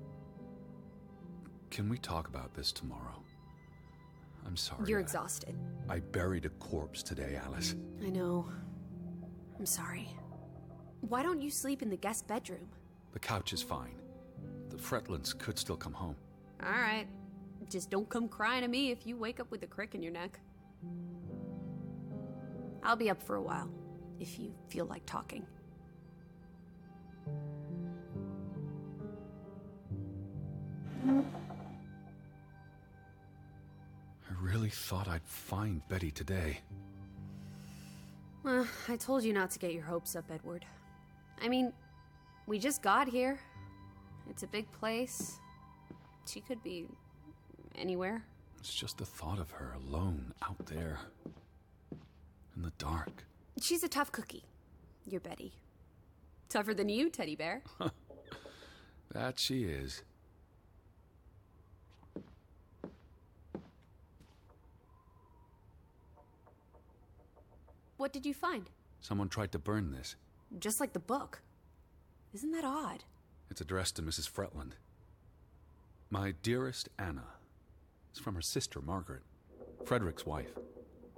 Can we talk about this tomorrow? I'm sorry. You're exhausted. I buried a corpse today, Alice. I know. I'm sorry. Why don't you sleep in the guest bedroom? The couch is fine. The Fretlands could still come home. All right. Just don't come crying to me if you wake up with a crick in your neck. I'll be up for a while, if you feel like talking. I really thought I'd find Betty today. Well, I told you not to get your hopes up, Edward. I mean, we just got here. It's a big place. She could be anywhere. It's just the thought of her alone out there in the dark. She's a tough cookie. You're Betty. Tougher than you, teddy bear. That she is. What did you find? Someone tried to burn this. Just like the book. Isn't that odd? It's addressed to Mrs. Fretland. My dearest Anna. It's from her sister, Margaret. Frederick's wife.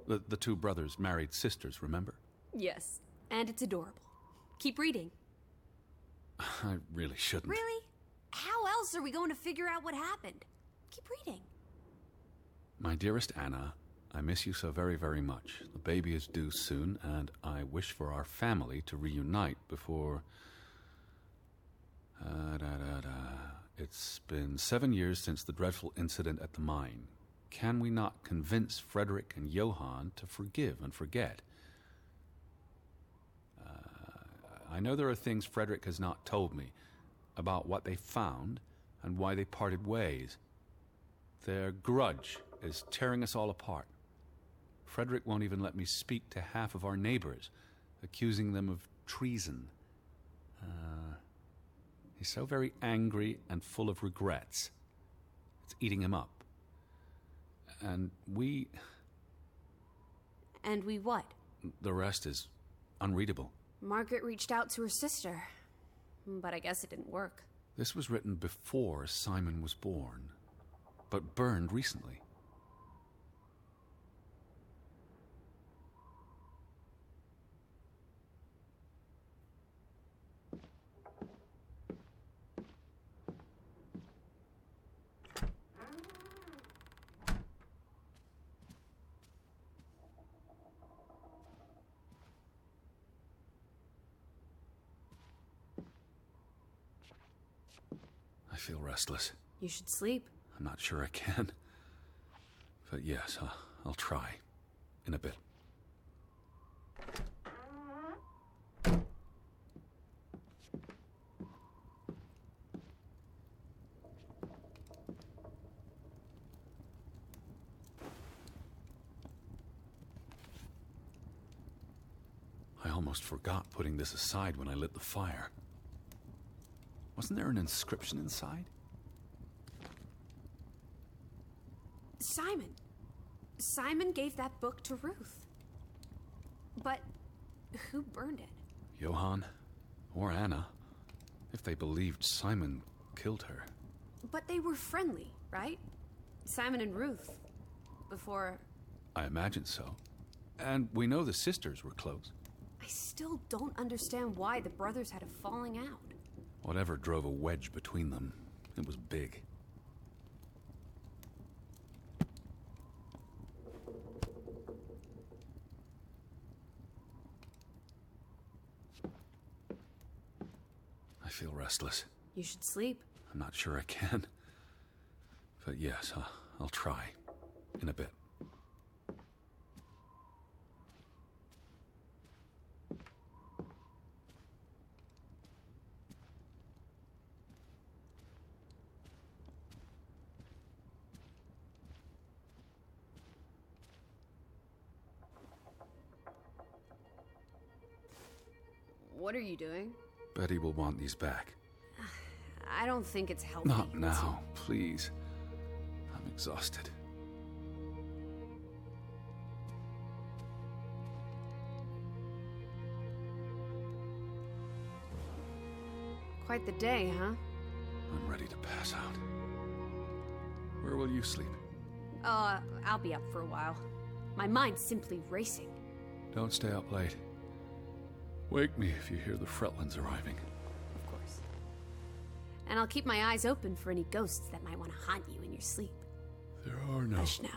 The two brothers married sisters, remember? Yes, and it's adorable. Keep reading. I really shouldn't. Really? How else are we going to figure out what happened? Keep reading. My dearest Anna, I miss you so very, very much. The baby is due soon, and I wish for our family to reunite before... It's been 7 years since the dreadful incident at the mine. Can we not convince Frederick and Johann to forgive and forget? I know there are things Frederick has not told me about what they found and why they parted ways. Their grudge is tearing us all apart. Frederick won't even let me speak to half of our neighbors, accusing them of treason. He's so very angry and full of regrets. It's eating him up. And we... And we what? The rest is unreadable. Margaret reached out to her sister, but I guess it didn't work. This was written before Simon was born, but burned recently. I feel restless. You should sleep. I'm not sure I can. But yes, I'll try. In a bit. I almost forgot putting this aside when I lit the fire. Wasn't there an inscription inside? Simon. Simon gave that book to Ruth. But who burned it? Johann or Anna, if they believed Simon killed her. But they were friendly, right? Simon and Ruth. Before... I imagine so. And we know the sisters were close. I still don't understand why the brothers had a falling out. Whatever drove a wedge between them, it was big. I feel restless. You should sleep. I'm not sure I can. But yes, I'll try. In a bit. What are you doing? Betty will want these back. I don't think it's healthy. Not now, please. I'm exhausted. Quite the day, huh? I'm ready to pass out. Where will you sleep? I'll be up for a while. My mind's simply racing. Don't stay up late. Wake me if you hear the Fretlands arriving. Of course. And I'll keep my eyes open for any ghosts that might want to haunt you in your sleep. There are no... Hush now.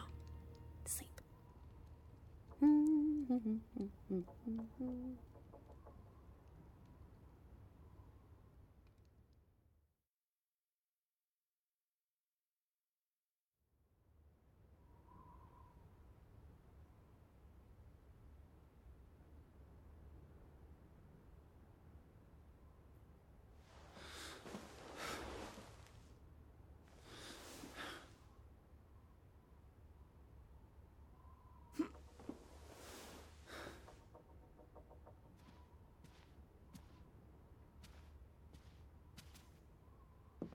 Sleep.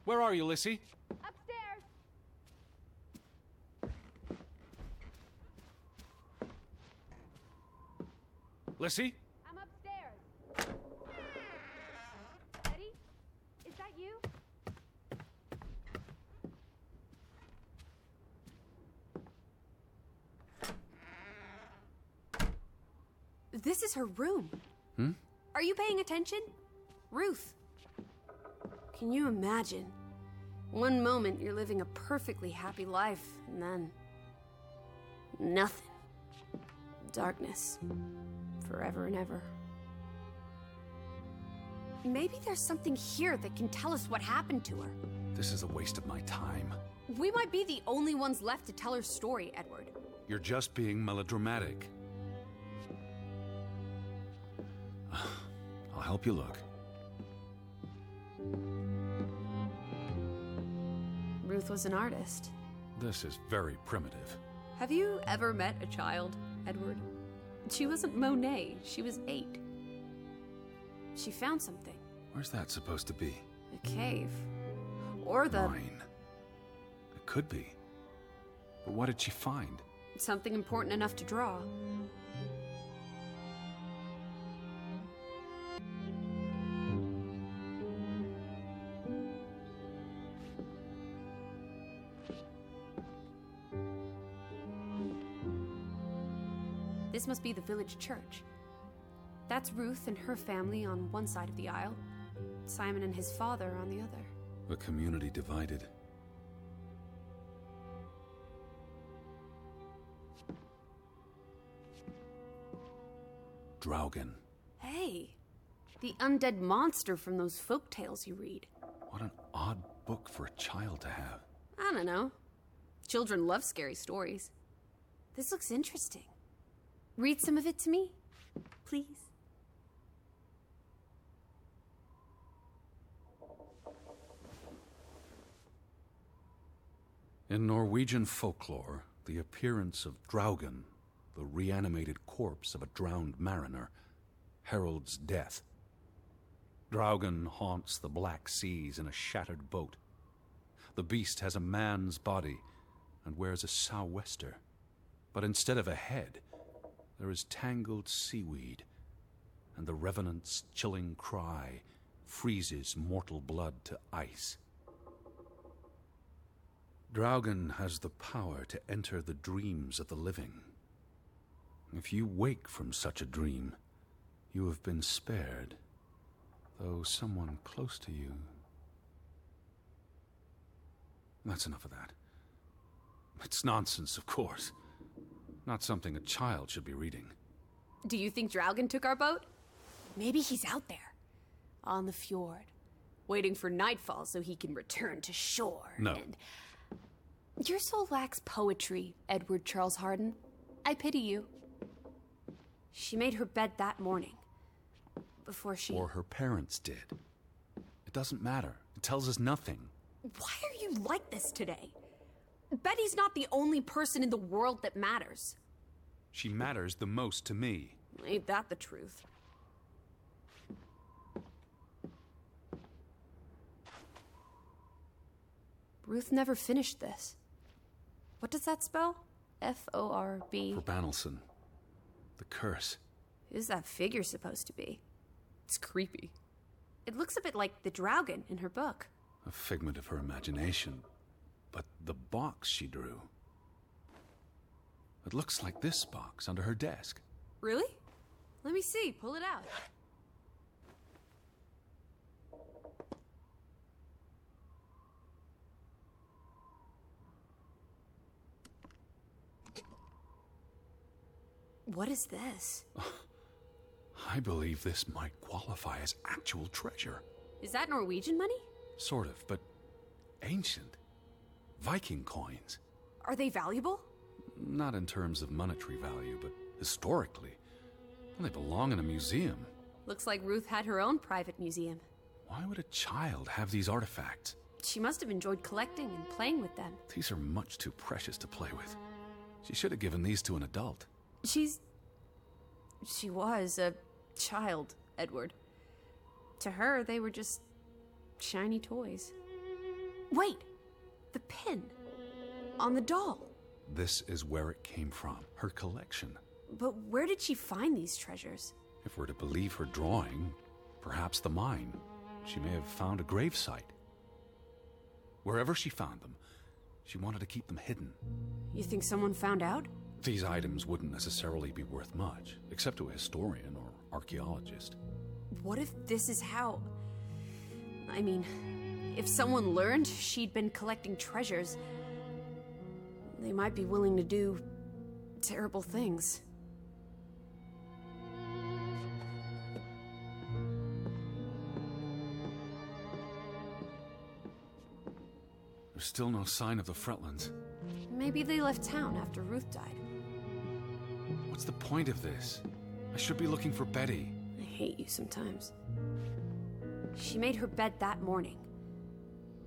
Where are you, Lissy? Upstairs. Lissy? I'm upstairs. Eddie? Is that you? This is her room. Are you paying attention? Ruth. Can you imagine? One moment you're living a perfectly happy life, and then... nothing. Darkness. Forever and ever. Maybe there's something here that can tell us what happened to her. This is a waste of my time. We might be the only ones left to tell her story, Edward. You're just being melodramatic. I'll help you look. Ruth was an artist. This is very primitive. Have you ever met a child, Edward? She wasn't Monet, she was 8. She found something. Where's that supposed to be? A cave. Or the... Mine. It could be. But what did she find? something important enough to draw. This must be the village church. That's Ruth and her family on one side of the aisle, Simon and his father on the other. A community divided. Draugen. Hey, the undead monster from those folk tales you read. What an odd book for a child to have. I don't know. Children love scary stories. This looks interesting. Read some of it to me, please. In Norwegian folklore, the appearance of Draugen, the reanimated corpse of a drowned mariner, heralds death. Draugen haunts the Black Seas in a shattered boat. The beast has a man's body and wears a sou'wester, but instead of a head, there is tangled seaweed, and the revenant's chilling cry freezes mortal blood to ice. Draugen has the power to enter the dreams of the living. If you wake from such a dream, you have been spared, though someone close to you... That's enough of that. It's nonsense, of course. Not something a child should be reading. Do you think Draugen took our boat? Maybe he's out there, on the fjord, waiting for nightfall so he can return to shore. No. And... Your soul lacks poetry, Edward Charles Harden. I pity you. She made her bed that morning, before she... Or her parents did. It doesn't matter. It tells us nothing. Why are you like this today? Betty's not the only person in the world that matters. She matters the most to me. Ain't that the truth? Ruth never finished this. What does that spell? F-O-R-B... For Banelson. The curse. Who's that figure supposed to be? It's creepy. It looks a bit like the Draugen in her book. A figment of her imagination. But the box she drew... It looks like this box under her desk. Really? Let me see. Pull it out. What is this? I believe this might qualify as actual treasure. Is that Norwegian money? Sort of, but ancient. Viking coins. Are they valuable? Not in terms of monetary value, but historically. Well, they belong in a museum. Looks like Ruth had her own private museum. Why would a child have these artifacts? She must have enjoyed collecting and playing with them. These are much too precious to play with. She should have given these to an adult. She was a child, Edward. To her, they were just shiny toys. Wait! The pin! On the doll! This is where it came from, her collection. But where did she find these treasures? If we're to believe her drawing, perhaps the mine. She may have found a gravesite. Wherever she found them, she wanted to keep them hidden. You think someone found out? These items wouldn't necessarily be worth much, except to a historian or archaeologist. What if this is how... I mean, if someone learned she'd been collecting treasures, they might be willing to do terrible things. There's still no sign of the Fretlands. Maybe they left town after Ruth died. What's the point of this? I should be looking for Betty. I hate you sometimes. She made her bed that morning.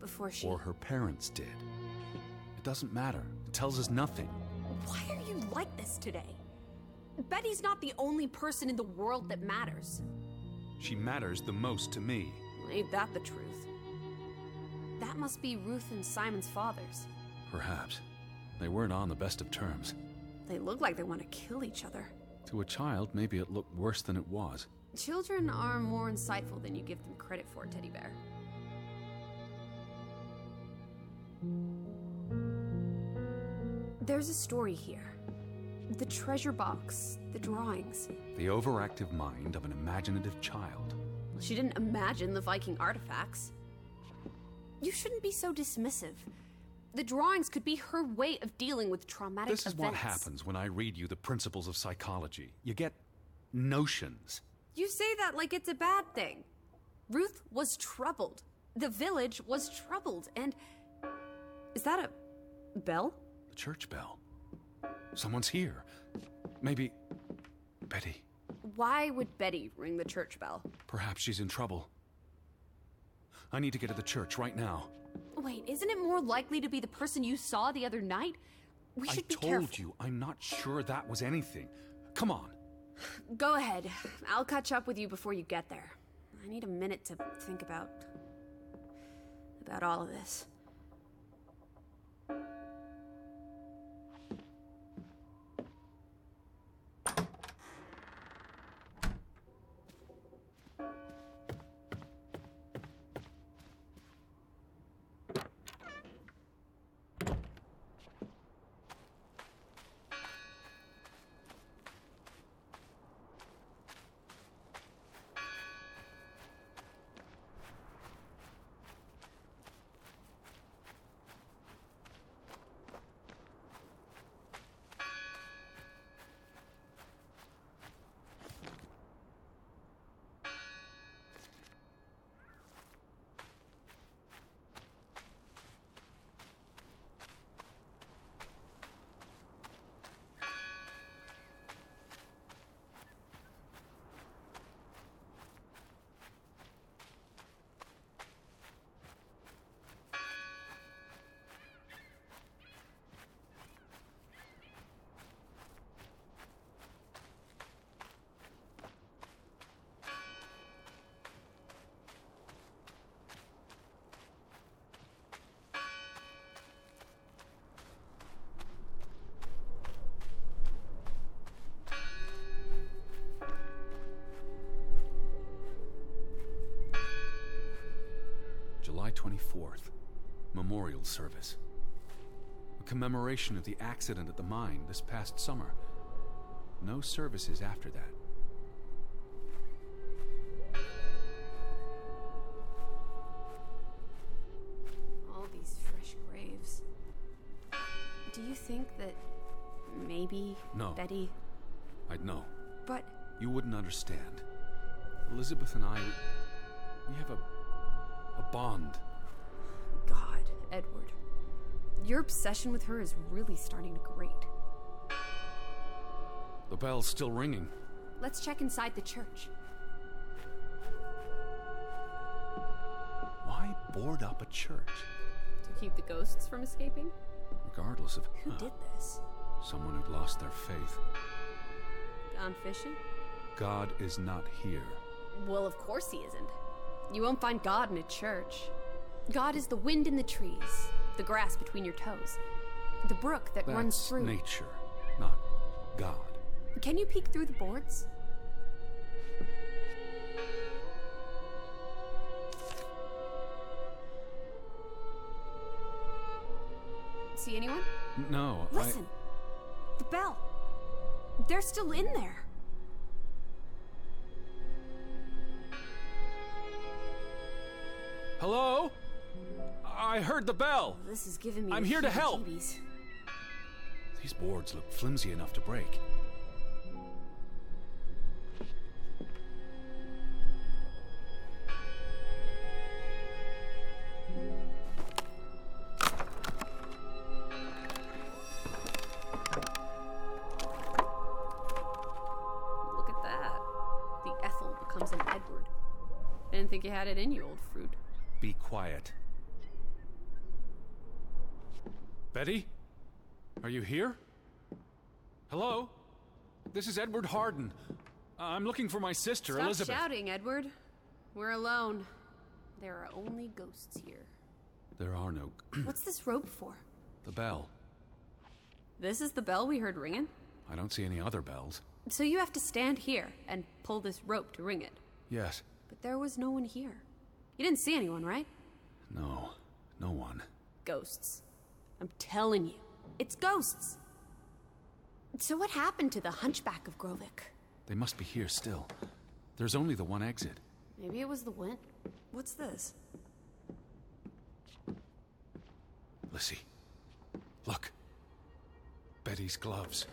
Before she... Or her parents did. It doesn't matter. It tells us nothing. Why are you like this today? Betty's not the only person in the world that matters. She matters the most to me. Ain't that the truth? That must be Ruth and Simon's fathers. Perhaps. They weren't on the best of terms. They look like they want to kill each other. To a child, maybe it looked worse than it was. Children are more insightful than you give them credit for, Teddy Bear. There's a story here. The treasure box, the drawings. The overactive mind of an imaginative child. She didn't imagine the Viking artifacts. You shouldn't be so dismissive. The drawings could be her way of dealing with traumatic events. This is what happens when I read you the principles of psychology. You get notions. You say that like it's a bad thing. Ruth was troubled. The village was troubled, and... Is that a bell? The church bell. Someone's here. Maybe... Betty. Why would Betty ring the church bell? Perhaps she's in trouble. I need to get to the church right now. Wait, isn't it more likely to be the person you saw the other night? We should be careful. I told you, I'm not sure that was anything. Come on. Go ahead. I'll catch up with you before you get there. I need a minute to think about all of this. July 24th, memorial service. A commemoration of the accident at the mine this past summer. No services after that. All these fresh graves. Do you think that maybe No. Betty... I'd know. But You wouldn't understand. Elizabeth and I, we have a bond. God, Edward. Your obsession with her is really starting to grate. The bell's still ringing. Let's check inside the church. Why board up a church? To keep the ghosts from escaping? Regardless of Who did this? someone who'd lost their faith. Gone fishing? God is not here. Well, of course he isn't. You won't find God in a church. God is the wind in the trees, the grass between your toes, the brook that runs That's through. nature, not God. Can you peek through the boards? See anyone? No, Listen! The bell! They're still in there! Hello? I heard the bell. This is giving me I'm the here to help. heebie-jeebies. These boards look flimsy enough to break. Look at that. The Ethel becomes an Edward. I didn't think you had it in you, old fruit. Be quiet. Betty? Are you here? Hello? This is Edward Harden. I'm looking for my sister, Stop Elizabeth. shouting, Edward. We're alone. There are only ghosts here. There are no... What's this rope for? The bell. This is the bell we heard ringing? I don't see any other bells. So you have to stand here and pull this rope to ring it. Yes. But there was no one here. You didn't see anyone, right? No. No one. Ghosts. I'm telling you. It's ghosts. So what happened to the Hunchback of Grovik? They must be here still. There's only the one exit. Maybe it was the wind. What's this? Lissy. Look. Betty's gloves.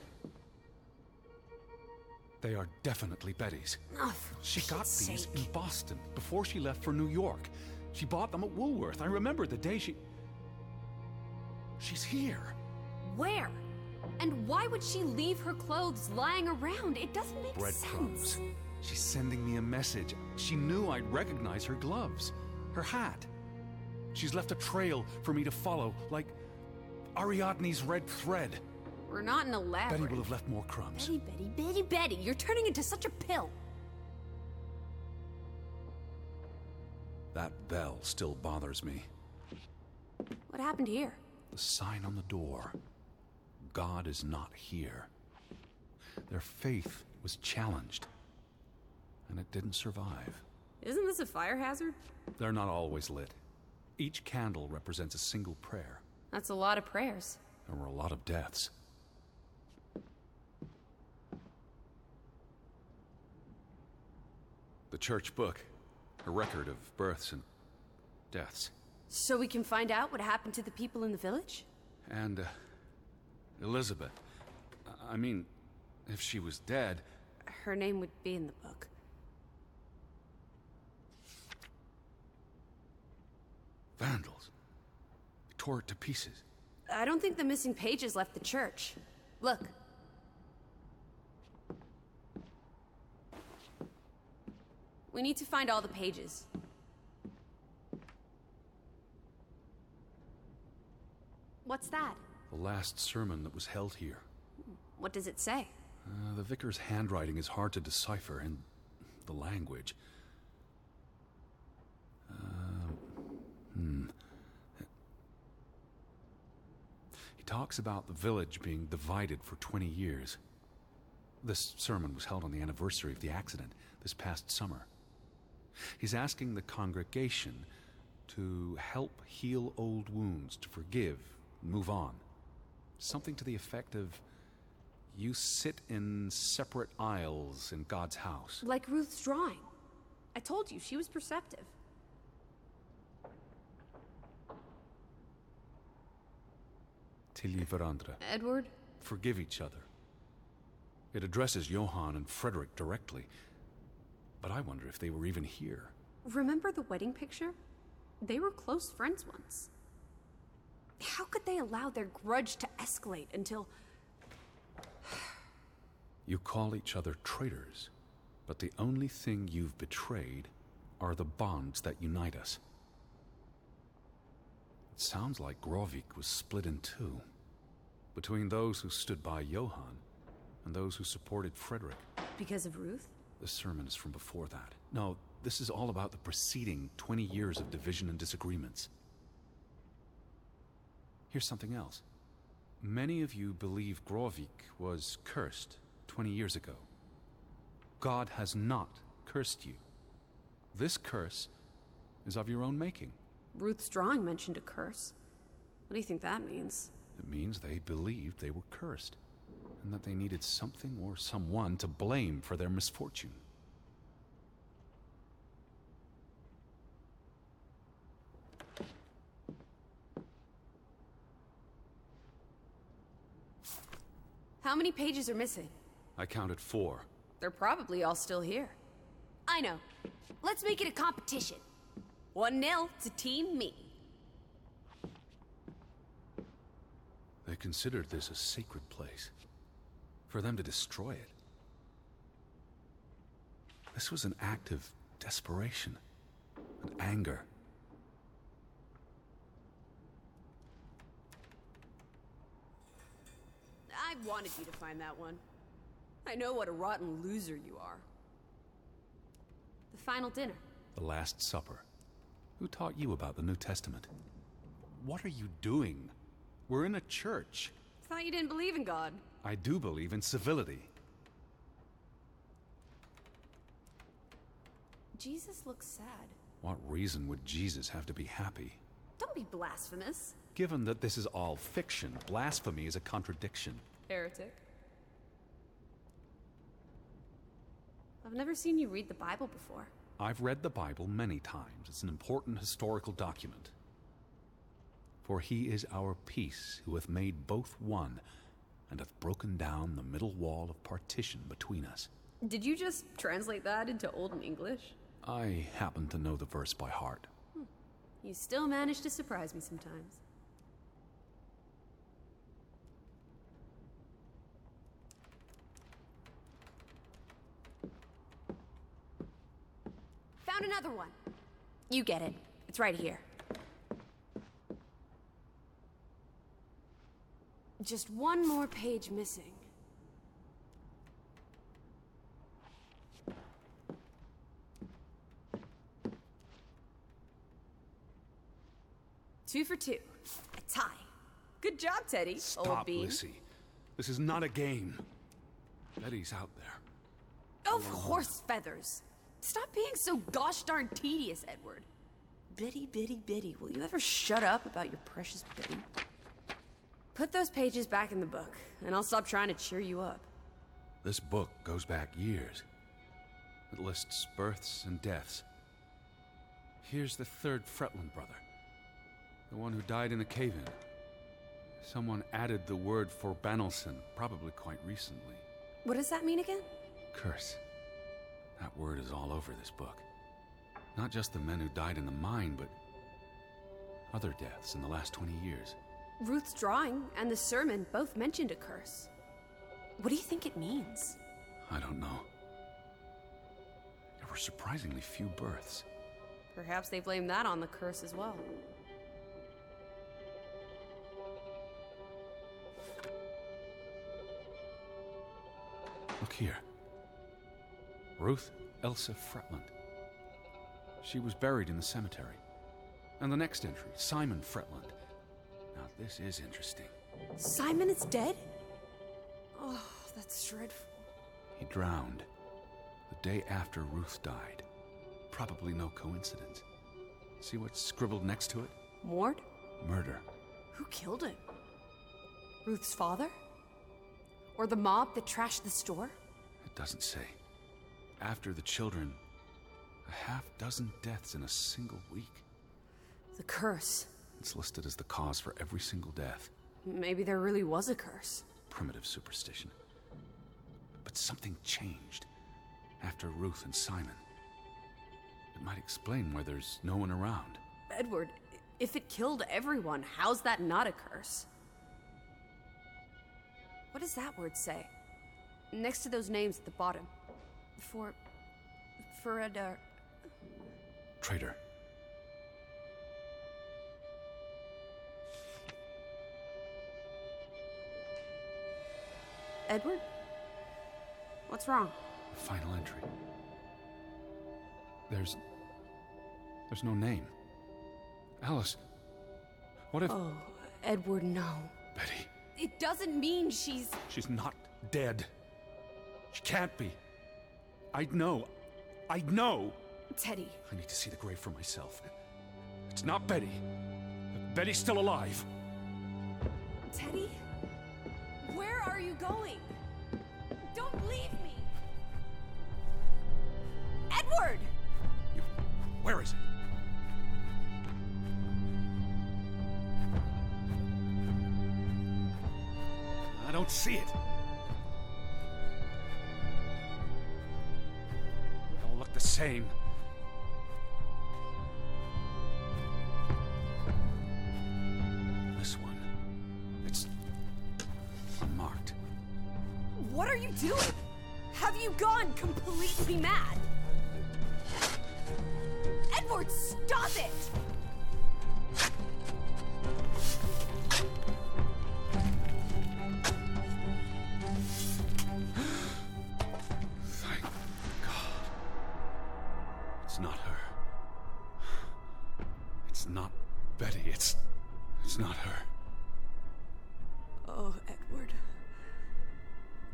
They are definitely Betty's. Oh, for She got Pete's these sake. in Boston before she left for New York. She bought them at Woolworth. I remember the day she... She's here. Where? And why would she leave her clothes lying around? It doesn't make Breadcrumbs. sense. She's sending me a message. She knew I'd recognize her gloves, her hat. She's left a trail for me to follow, like Ariadne's red thread. We're not in a lab. Betty will have left more crumbs. Betty, you're turning into such a pill. That bell still bothers me. What happened here? The sign on the door. God is not here. Their faith was challenged, and it didn't survive. Isn't this a fire hazard? They're not always lit. Each candle represents a single prayer. That's a lot of prayers. There were a lot of deaths. The church book, a record of births and deaths. So we can find out what happened to the people in the village? And, Elizabeth. I mean, if she was dead... Her name would be in the book. Vandals. They tore it to pieces. I don't think the missing pages left the church. Look. We need to find all the pages. What's that? The last sermon that was held here. What does it say? The vicar's handwriting is hard to decipher, and the language. He talks about the village being divided for 20 years. This sermon was held on the anniversary of the accident this past summer. He's asking the congregation to help heal old wounds, to forgive, move on. Something to the effect of, you sit in separate aisles in God's house. Like Ruth's drawing. I told you, she was perceptive. Tilly varandra. Edward? Forgive each other. It addresses Johann and Frederick directly. But I wonder if they were even here. Remember the wedding picture? They were close friends once. How could they allow their grudge to escalate until... You call each other traitors, but the only thing you've betrayed are the bonds that unite us. It sounds like Grovik was split in two, between those who stood by Johann and those who supported Frederick. Because of Ruth? The sermon is from before that. No, this is all about the preceding 20 years of division and disagreements. Here's something else. Many of you believe Grovik was cursed 20 years ago. God has not cursed you. This curse is of your own making. Ruth's drawing mentioned a curse. What do you think that means? It means they believed they were cursed, and that they needed something or someone to blame for their misfortune. How many pages are missing? I counted 4. They're probably all still here. I know. Let's make it a competition. 1-0 to Team Me. They considered this a sacred place. For them to destroy it. This was an act of desperation and anger. I wanted you to find that one. I know what a rotten loser you are. The final dinner. The Last Supper. Who taught you about the New Testament? What are you doing? We're in a church. Thought you didn't believe in God. I do believe in civility. Jesus looks sad. What reason would Jesus have to be happy? Don't be blasphemous. Given that this is all fiction, blasphemy is a contradiction. Heretic. I've never seen you read the Bible before. I've read the Bible many times. It's an important historical document. For he is our peace, who hath made both one, and hath broken down the middle wall of partition between us. Did you just translate that into Old English? I happen to know the verse by heart. You still manage to surprise me sometimes. Found another one. You get it. It's right here. Just one more page missing. Two for two. A tie. Good job, Teddy. Old Stop, bean. Lissy. This is not a game. Betty's out there. Of horse feathers. Stop being so gosh darn tedious, Edward. Biddy, biddy, biddy. Will you ever shut up about your precious Biddy? Put those pages back in the book, and I'll stop trying to cheer you up. This book goes back years. It lists births and deaths. Here's the 3rd Fretland brother. The one who died in the cave-in. Someone added the word for Banelson, probably quite recently. What does that mean again? Curse. That word is all over this book. Not just the men who died in the mine, but other deaths in the last 20 years. Ruth's drawing and the sermon both mentioned a curse. What do you think it means? I don't know. There were surprisingly few births. Perhaps they blame that on the curse as well. Look here. Ruth Elsa Fretland. She was buried in the cemetery. And the next entry, Simon Fretland. Now this is interesting. Simon is dead? Oh, that's dreadful. He drowned the day after Ruth died. Probably no coincidence. See what's scribbled next to it? Mord? Murder. Who killed him? Ruth's father? Or the mob that trashed the store? It doesn't say. After the children, a half-dozen deaths in a single week. The curse. It's listed as the cause for every single death. Maybe there really was a curse. Primitive superstition. But something changed after Ruth and Simon. It might explain why there's no one around. Edward, if it killed everyone, how's that not a curse? What does that word say? Next to those names at the bottom. For a Traitor. Edward? What's wrong? Final entry. There's no name. Alice, what if... Oh, Edward, no. Betty, It doesn't mean she's not dead. She can't be. I'd know. Teddy. I need to see the grave for myself. It's not Betty. Betty's still alive. Teddy? Where are you going? Don't leave me! Edward! Where is it? I don't see it. They all look the same. This one, it's unmarked. What are you doing? Have you gone completely mad? Edward, stop it! Thank God. It's not her. It's not Betty. It's not her. Oh, Edward.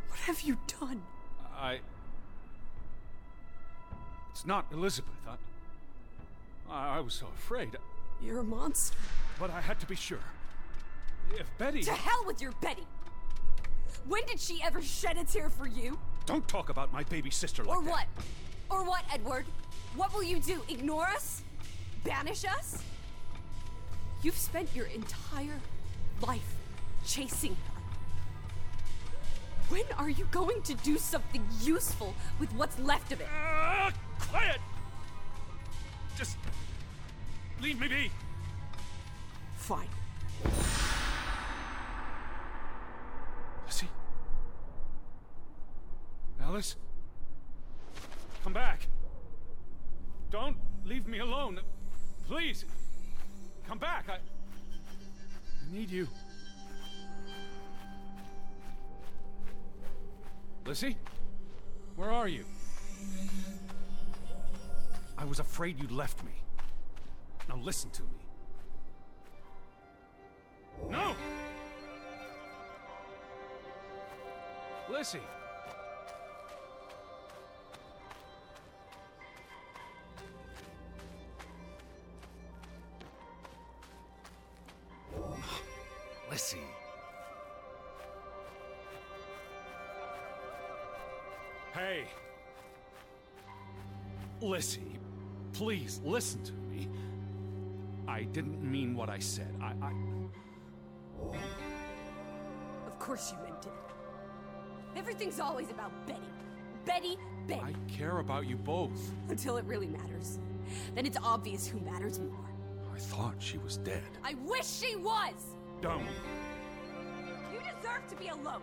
What have you done? It's not Elizabeth. I was so afraid. You're a monster. But I had to be sure. If Betty... To hell with your Betty! When did she ever shed a tear for you? Don't talk about my baby sister like Or that. what? Or what, Edward? What will you do? Ignore us? Banish us? You've spent your entire life chasing her. When are you going to do something useful with what's left of it? Quiet! Just leave me be. Fine. Lizzie? Alice? Come back. Don't leave me alone. Please. Come back. I need you. Lizzie? Where are you? I was afraid you'd left me. Now listen to me. No! Lizzie! Lizzie. Hey. Lizzie, please listen to me. I didn't mean what I said. Of course you meant it. Everything's always about Betty. Betty, Betty. I care about you both. Until it really matters. Then it's obvious who matters more. I thought she was dead. I wish she was! Don't. You deserve to be alone.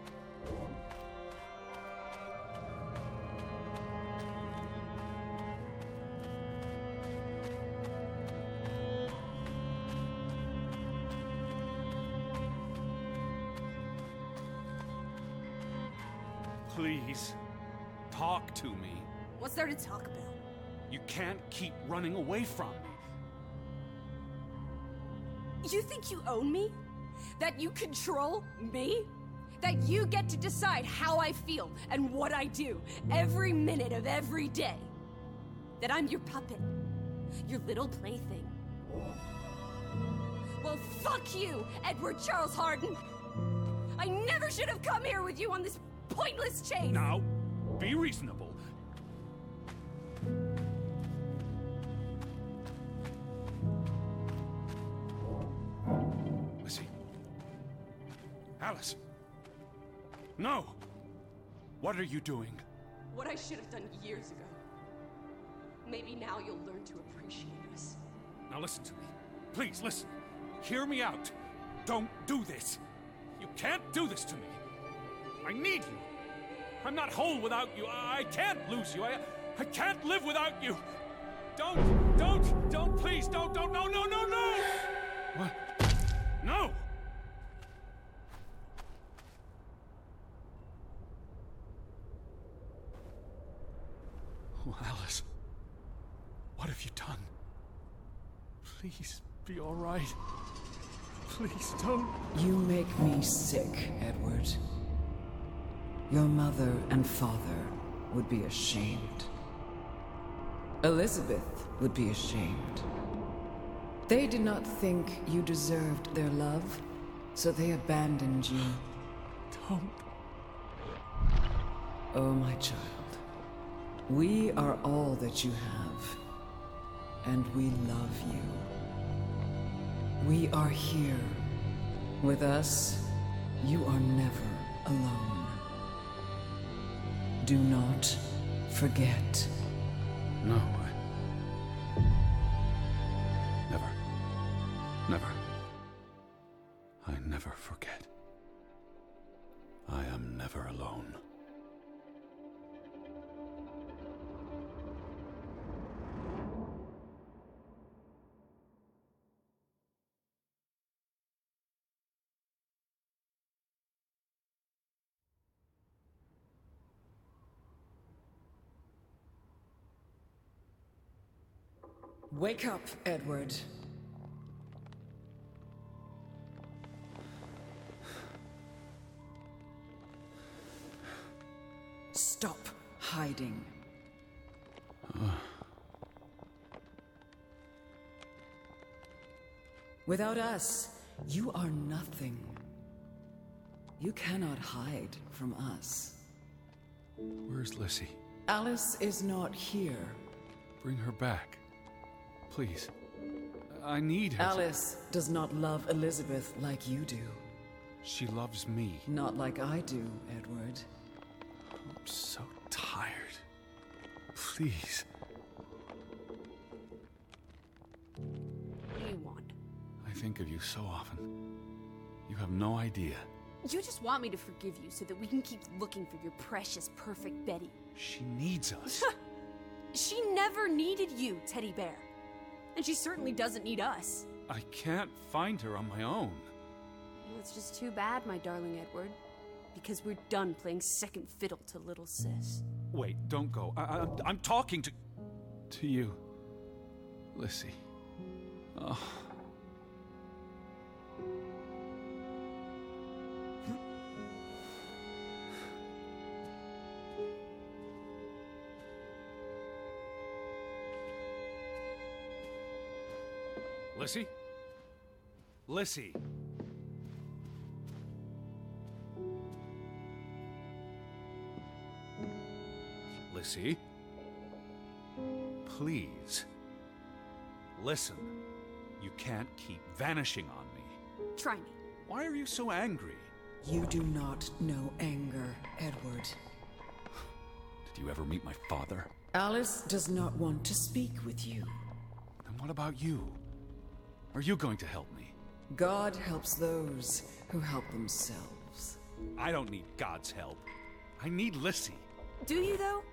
Please, talk to me. What's there to talk about? You can't keep running away from me. You think you own me? That you control me? That you get to decide how I feel and what I do every minute of every day? That I'm your puppet, your little plaything? Well, fuck you, Edward Charles Harden! I never should have come here with you on this pointless chase! Now, be reasonable. Lizzie. Alice. No. What are you doing? What I should have done years ago. Maybe now you'll learn to appreciate us. Now listen to me. Please, listen. Hear me out. Don't do this. You can't do this to me. I need you. I'm not whole without you. I can't lose you. I can't live without you. Don't, please, don't, no. What? No! Oh, Alice. What have you done? Please, be all right. Please, don't. You make me sick, Edward. Your mother and father would be ashamed. Elizabeth would be ashamed. They did not think you deserved their love, so they abandoned you. Don't. Oh, my child. We are all that you have, and we love you. We are here. With us, you are never alone. Do not forget. No, Never. I never forget. I am never alone. Wake up, Edward. Stop hiding. Without us, you are nothing. You cannot hide from us. Where's Lissy? Alice is not here. Bring her back. Please. I need her. Alice does not love Elizabeth like you do. She loves me. Not like I do, Edward. I'm so tired. Please. What do you want? I think of you so often. You have no idea. You just want me to forgive you so that we can keep looking for your precious, perfect Betty. She needs us. She never needed you, Teddy Bear. And she certainly doesn't need us. I can't find her on my own. Well, it's just too bad, my darling Edward. Because we're done playing second fiddle to little sis. Wait, don't go. I'm talking to... To you, Lissy. Oh. Lissy? Lissy! Lissy? Please. Listen. You can't keep vanishing on me. Try me. Why are you so angry? You do not know anger, Edward. Did you ever meet my father? Alice does not want to speak with you. Then what about you? Are you going to help me? God helps those who help themselves. I don't need God's help. I need Lissy. Do you, though?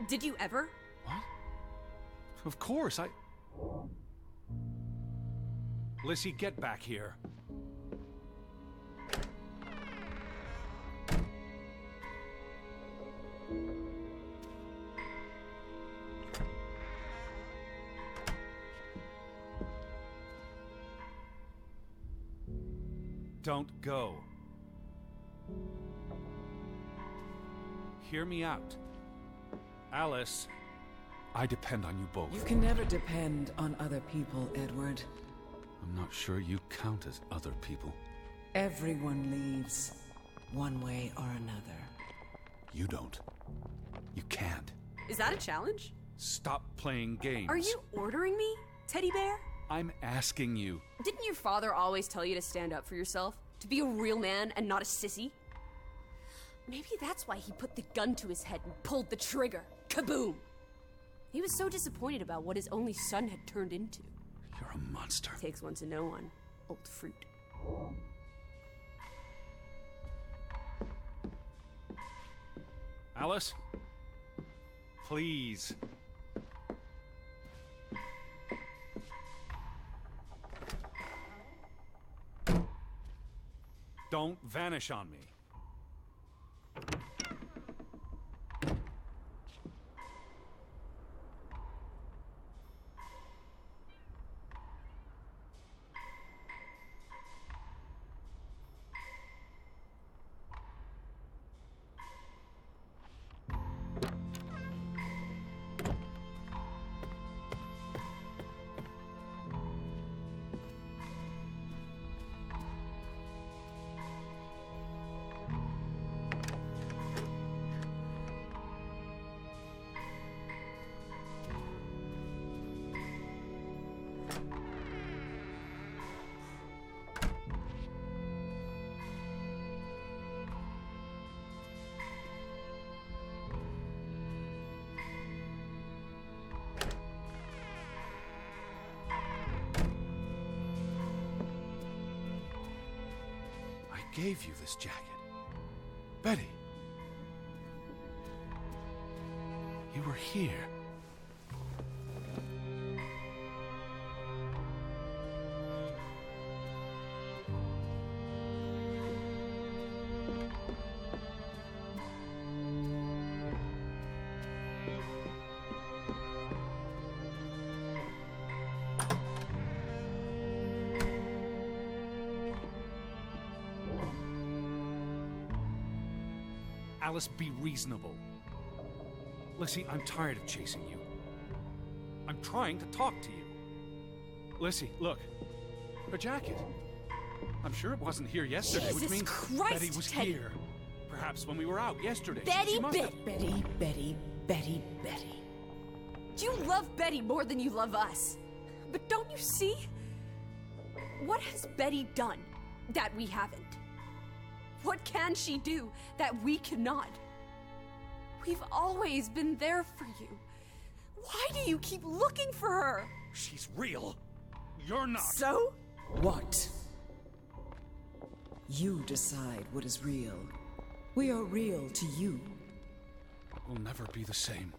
Did you ever? What? Of course, Lissy, get back here. Don't go. Hear me out. Alice, I depend on you both. You can never depend on other people, Edward. I'm not sure you count as other people. Everyone leaves, one way or another. You don't. You can't. Is that a challenge? Stop playing games. Are you ordering me, Teddy Bear? I'm asking you. Didn't your father always tell you to stand up for yourself? To be a real man and not a sissy? Maybe that's why he put the gun to his head and pulled the trigger. Kaboom! He was so disappointed about what his only son had turned into. You're a monster. Takes one to know one. Old fruit. Alice? Please. Don't vanish on me. I gave you this jacket. Betty. You were here. Alice, be reasonable. Lissy, I'm tired of chasing you. I'm trying to talk to you. Lissy, look. Her jacket. I'm sure it wasn't here yesterday, which Jesus means Christ, Betty was Teddy. here. Perhaps when we were out yesterday. Betty, She must have- Betty. You love Betty more than you love us. But don't you see? What has Betty done that we haven't? What can she do that we cannot? We've always been there for you. Why do you keep looking for her? She's real. You're not. So? What? You decide what is real. We are real to you. We'll never be the same.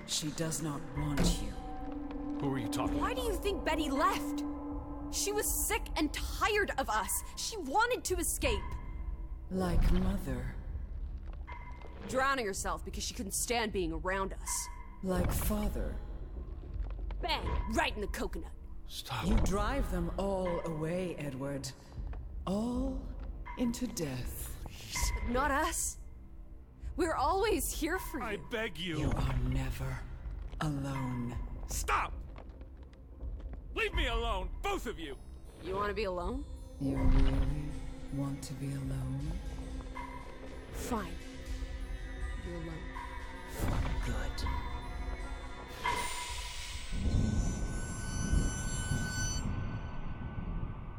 She does not want you. Who are you talking Why do you think Betty left? She was sick and tired of us. She wanted to escape. Like mother. Drowning herself because she couldn't stand being around us. Like father. Bang! Right in the coconut. Stop. You drive them all away, Edward. All into death. But not us. We're always here for you. I beg you. You are never alone. Stop! Leave me alone, both of you! You want to be alone? You really want to be alone? Fine. You're alone. For good.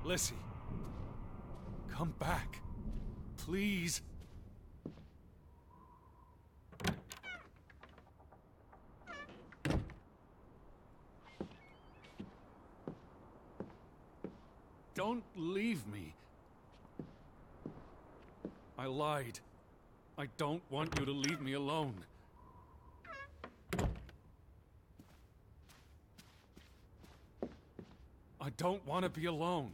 Lissy, come back. Please. Don't leave me. I lied. I don't want you to leave me alone. I don't want to be alone.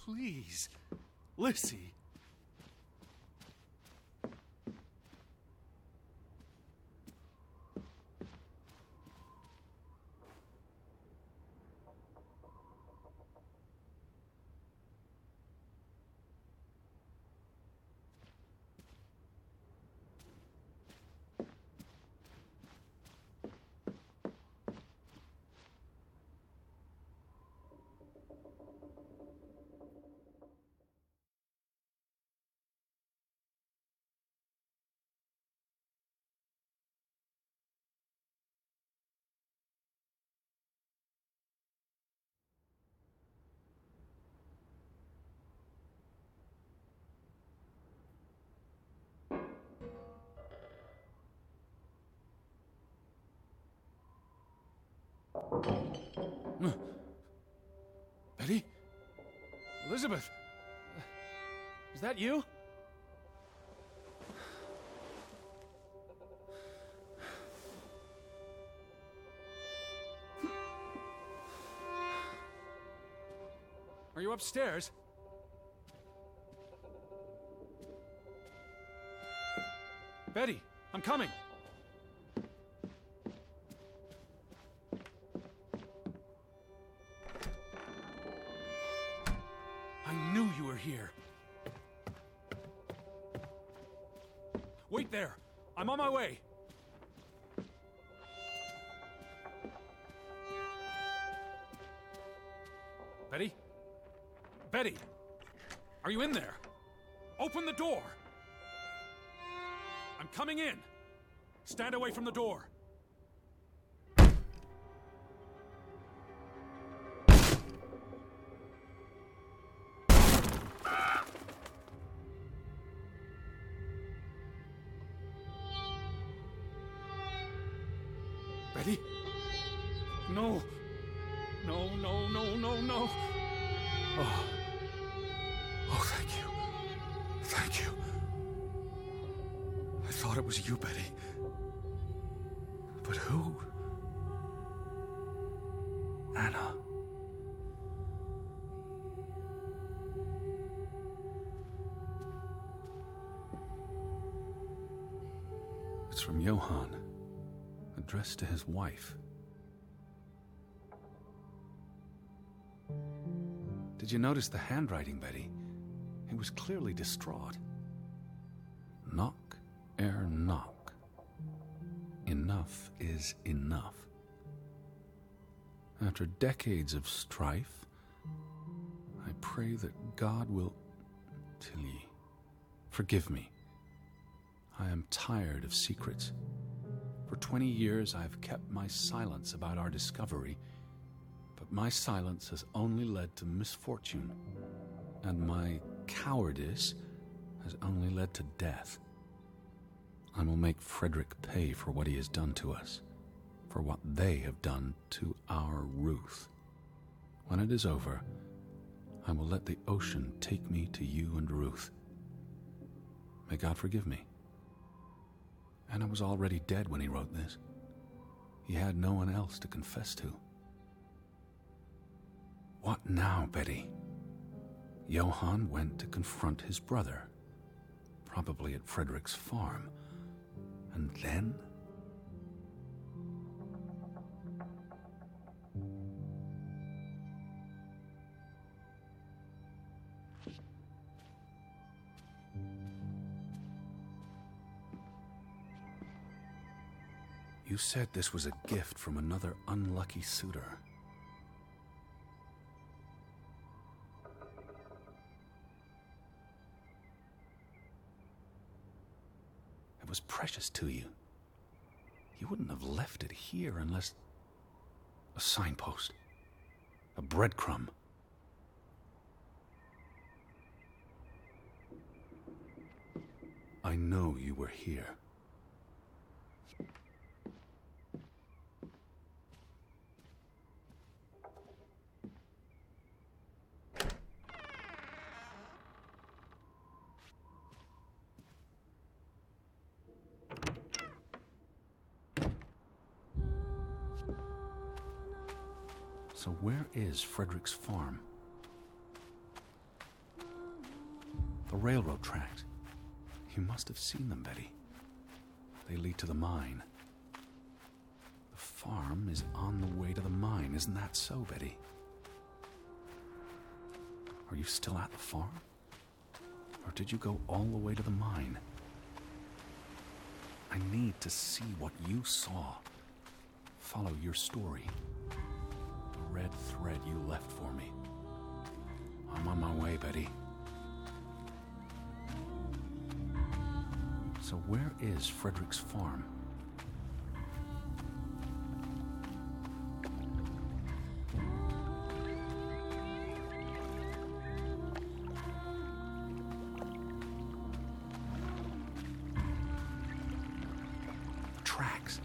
Please, Lissy. Betty? Elizabeth? Is that you? Are you upstairs? Betty, I'm coming. I knew you were here. Wait there. I'm on my way. Betty? Betty! Are you in there? Open the door! I'm coming in. Stand away from the door. Betty? No. No, no, no, no, no. Oh. Oh, thank you. Thank you. I thought it was you, Betty. But who? Anna. It's from Johann, addressed to his wife. Did you notice the handwriting, Betty? He was clearly distraught. Knock ere knock. Enough is enough. After decades of strife, I pray that God will... Tilly, forgive me. I am tired of secrets. For 20 years I've kept my silence about our discovery, but my silence has only led to misfortune, and my cowardice has only led to death. I will make Frederick pay for what he has done to us, for what they have done to our Ruth. When it is over, I will let the ocean take me to you and Ruth. May God forgive me. Anna was already dead when he wrote this. He had no one else to confess to. What now, Betty? Johann went to confront his brother, probably at Frederick's farm. And then? You said this was a gift from another unlucky suitor. It was precious to you. You wouldn't have left it here unless... a signpost. A breadcrumb. I know you were here. So where is Frederick's farm? The railroad tracks. You must have seen them, Betty. They lead to the mine. The farm is on the way to the mine. Isn't that so, Betty? Are you still at the farm? Or did you go all the way to the mine? I need to see what you saw. Follow your story. The red thread you left for me. I'm on my way, Betty. So where is Frederick's farm? The tracks.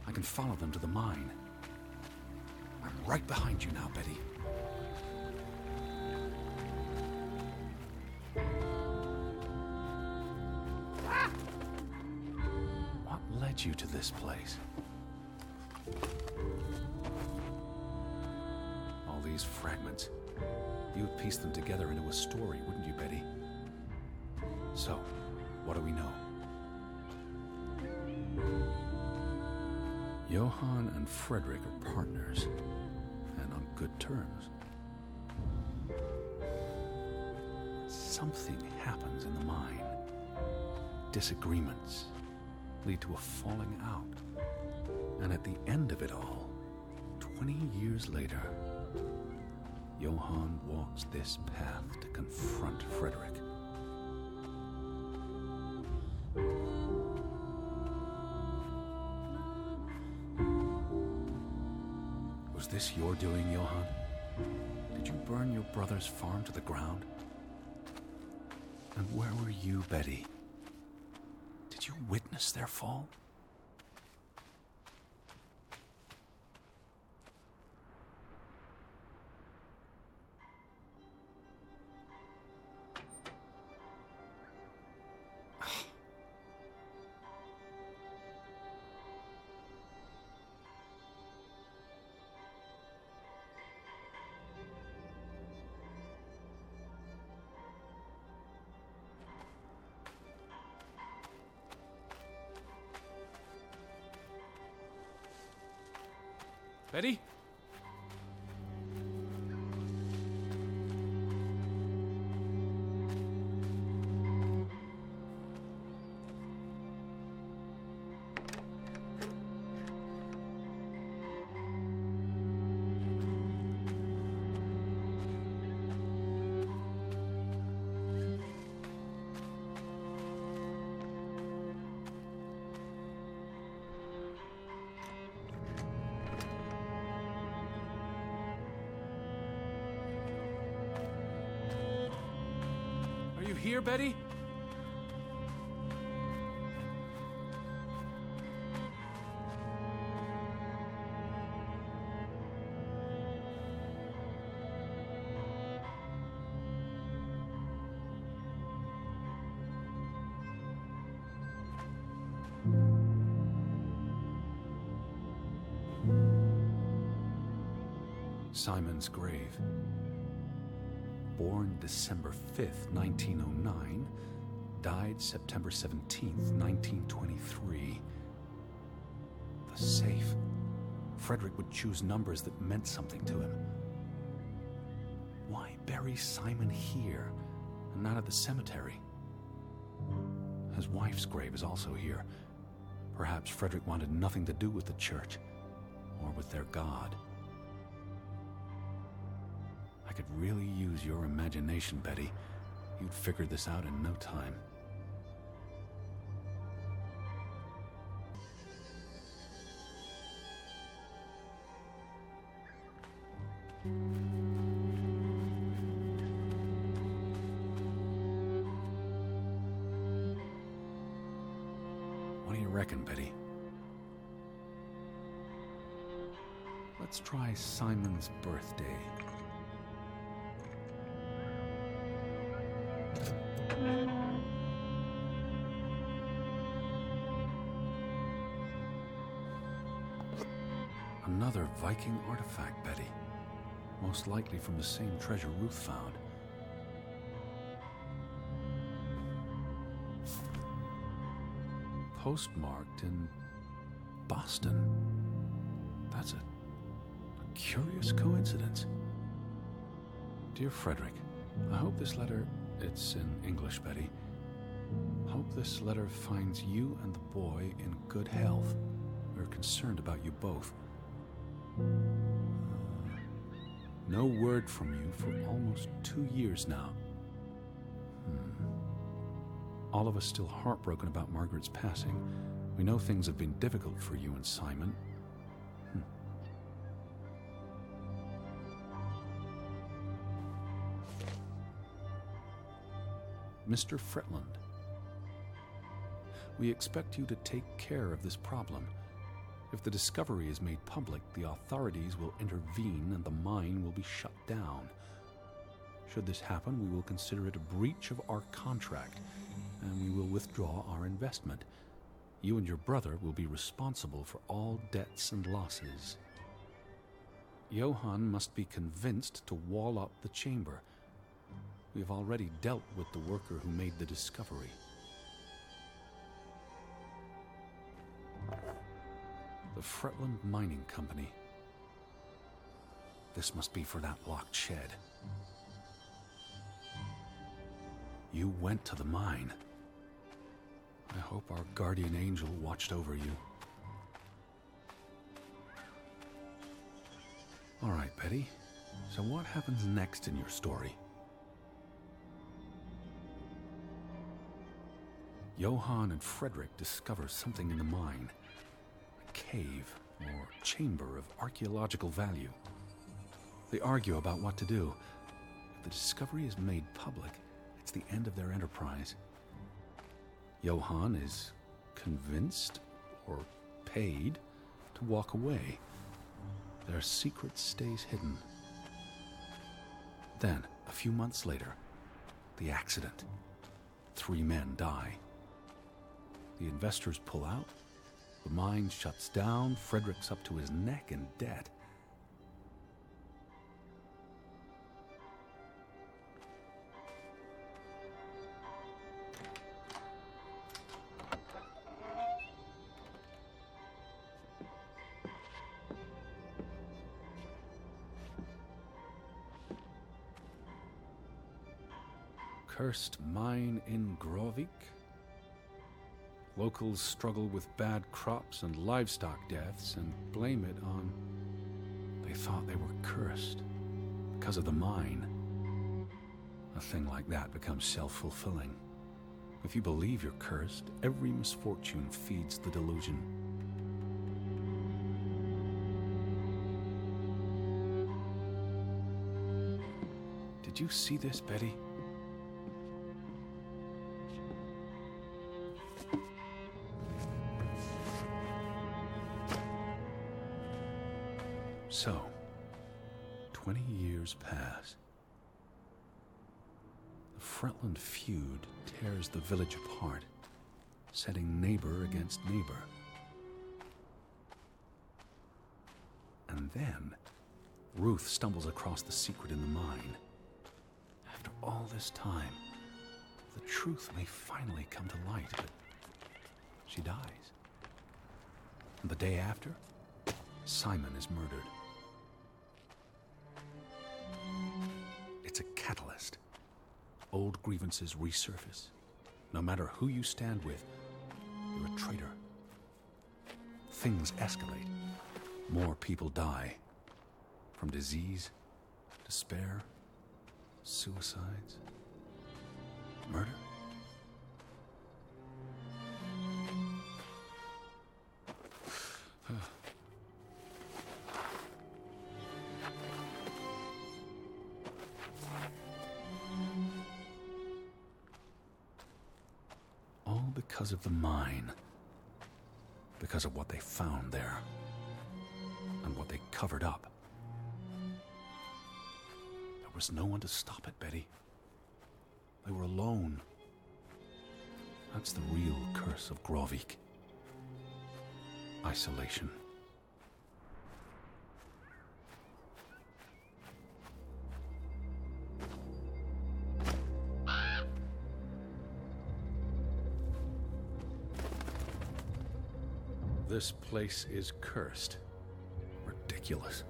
I can follow them to the mine. right behind you now, Betty. What led you to this place? All these fragments. You would piece them together into a story, wouldn't you, Betty? So, what do we know? Johann and Frederick are partners, and on good terms. Something happens in the mine. Disagreements lead to a falling out. And at the end of it all, 20 years later, Johann walks this path to confront Frederick. Was this your doing, Johann? Did you burn your brother's farm to the ground? And where were you, Betty? Did you witness their fall? Betty? Are you here, Betty? Simon's grave. Born December 5th, 1909, died September 17th, 1923. The safe. Frederick would choose numbers that meant something to him. Why bury Simon here and not at the cemetery? His wife's grave is also here. Perhaps Frederick wanted nothing to do with the church or with their God. I could really use your imagination, Betty. You'd figure this out in no time. What do you reckon, Betty? Let's try Simon's birthday. Another Viking artifact, Betty. Most likely from the same treasure Ruth found. Postmarked in Boston. That's a curious coincidence. Dear Frederick, I hope this letter... It's in English, Betty. Hope this letter finds you and the boy in good health. We're concerned about you both. No word from you for almost 2 years now. All of us still heartbroken about Margaret's passing. We know things have been difficult for you and Simon. Mr. Fretland, we expect you to take care of this problem. If the discovery is made public, the authorities will intervene and the mine will be shut down. Should this happen, we will consider it a breach of our contract, and we will withdraw our investment. You and your brother will be responsible for all debts and losses. Johann must be convinced to wall up the chamber. We have already dealt with the worker who made the discovery. The Fretland Mining Company. This must be for that locked shed. You went to the mine. I hope our guardian angel watched over you. All right, Betty. So what happens next in your story? Johann and Frederick discover something in the mine. A cave or chamber of archaeological value. They argue about what to do. If the discovery is made public, it's the end of their enterprise. Johann is convinced or paid to walk away. Their secret stays hidden. Then, a few months later, the accident. 3 men die. The investors pull out. The mine shuts down. Frederick's up to his neck in debt. Cursed mine in Grovik. Locals struggle with bad crops and livestock deaths and blame it on... They thought they were cursed because of the mine. A thing like that becomes self-fulfilling. If you believe you're cursed, every misfortune feeds the delusion. Did you see this, Betty? So, 20 years pass. The Fretland feud tears the village apart, setting neighbor against neighbor. And then, Ruth stumbles across the secret in the mine. After all this time, the truth may finally come to light, but she dies. And the day after, Simon is murdered. It's a catalyst. Old grievances resurface. No matter who you stand with, you're a traitor. Things escalate. More people die. From disease, despair, suicides, murder. Because of the mine. Because of what they found there. And what they covered up. There was no one to stop it, Betty. They were alone. That's the real curse of Grovik. Isolation. This place is cursed. Ridiculous.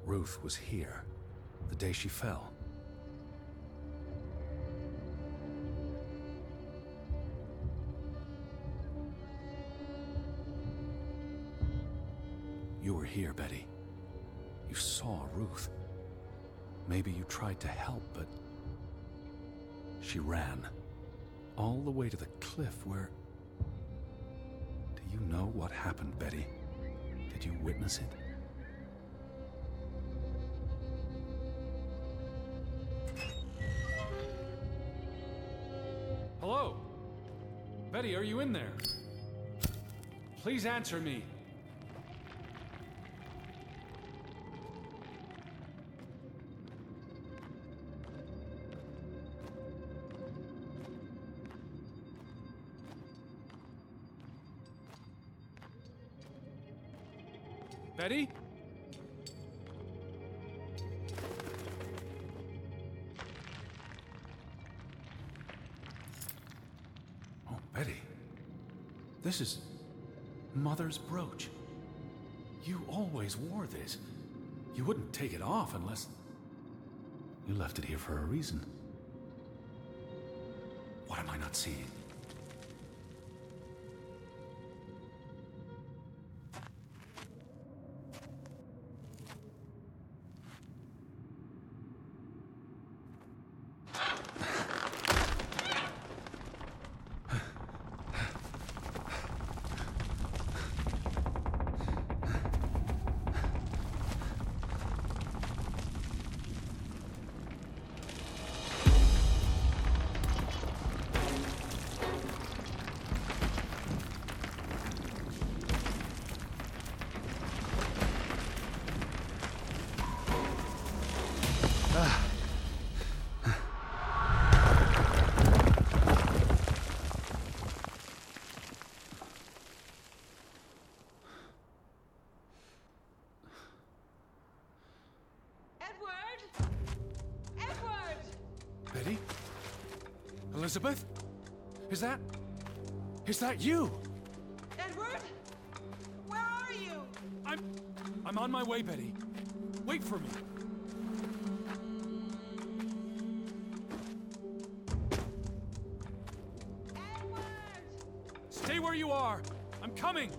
Ruth was here the day she fell. You were here, Betty. You saw Ruth. Maybe you tried to help, but she ran all the way to the cliff where... Do you know what happened, Betty? Did you witness it? Betty, are you in there? Please answer me. Betty? Oh, Betty. This is Mother's brooch. You always wore this. You wouldn't take it off unless... You left it here for a reason. What am I not seeing? Betty? Elizabeth? Is that you? Edward? Where are you? I'm on my way, Betty. Wait for me. Edward! Stay where you are. I'm coming.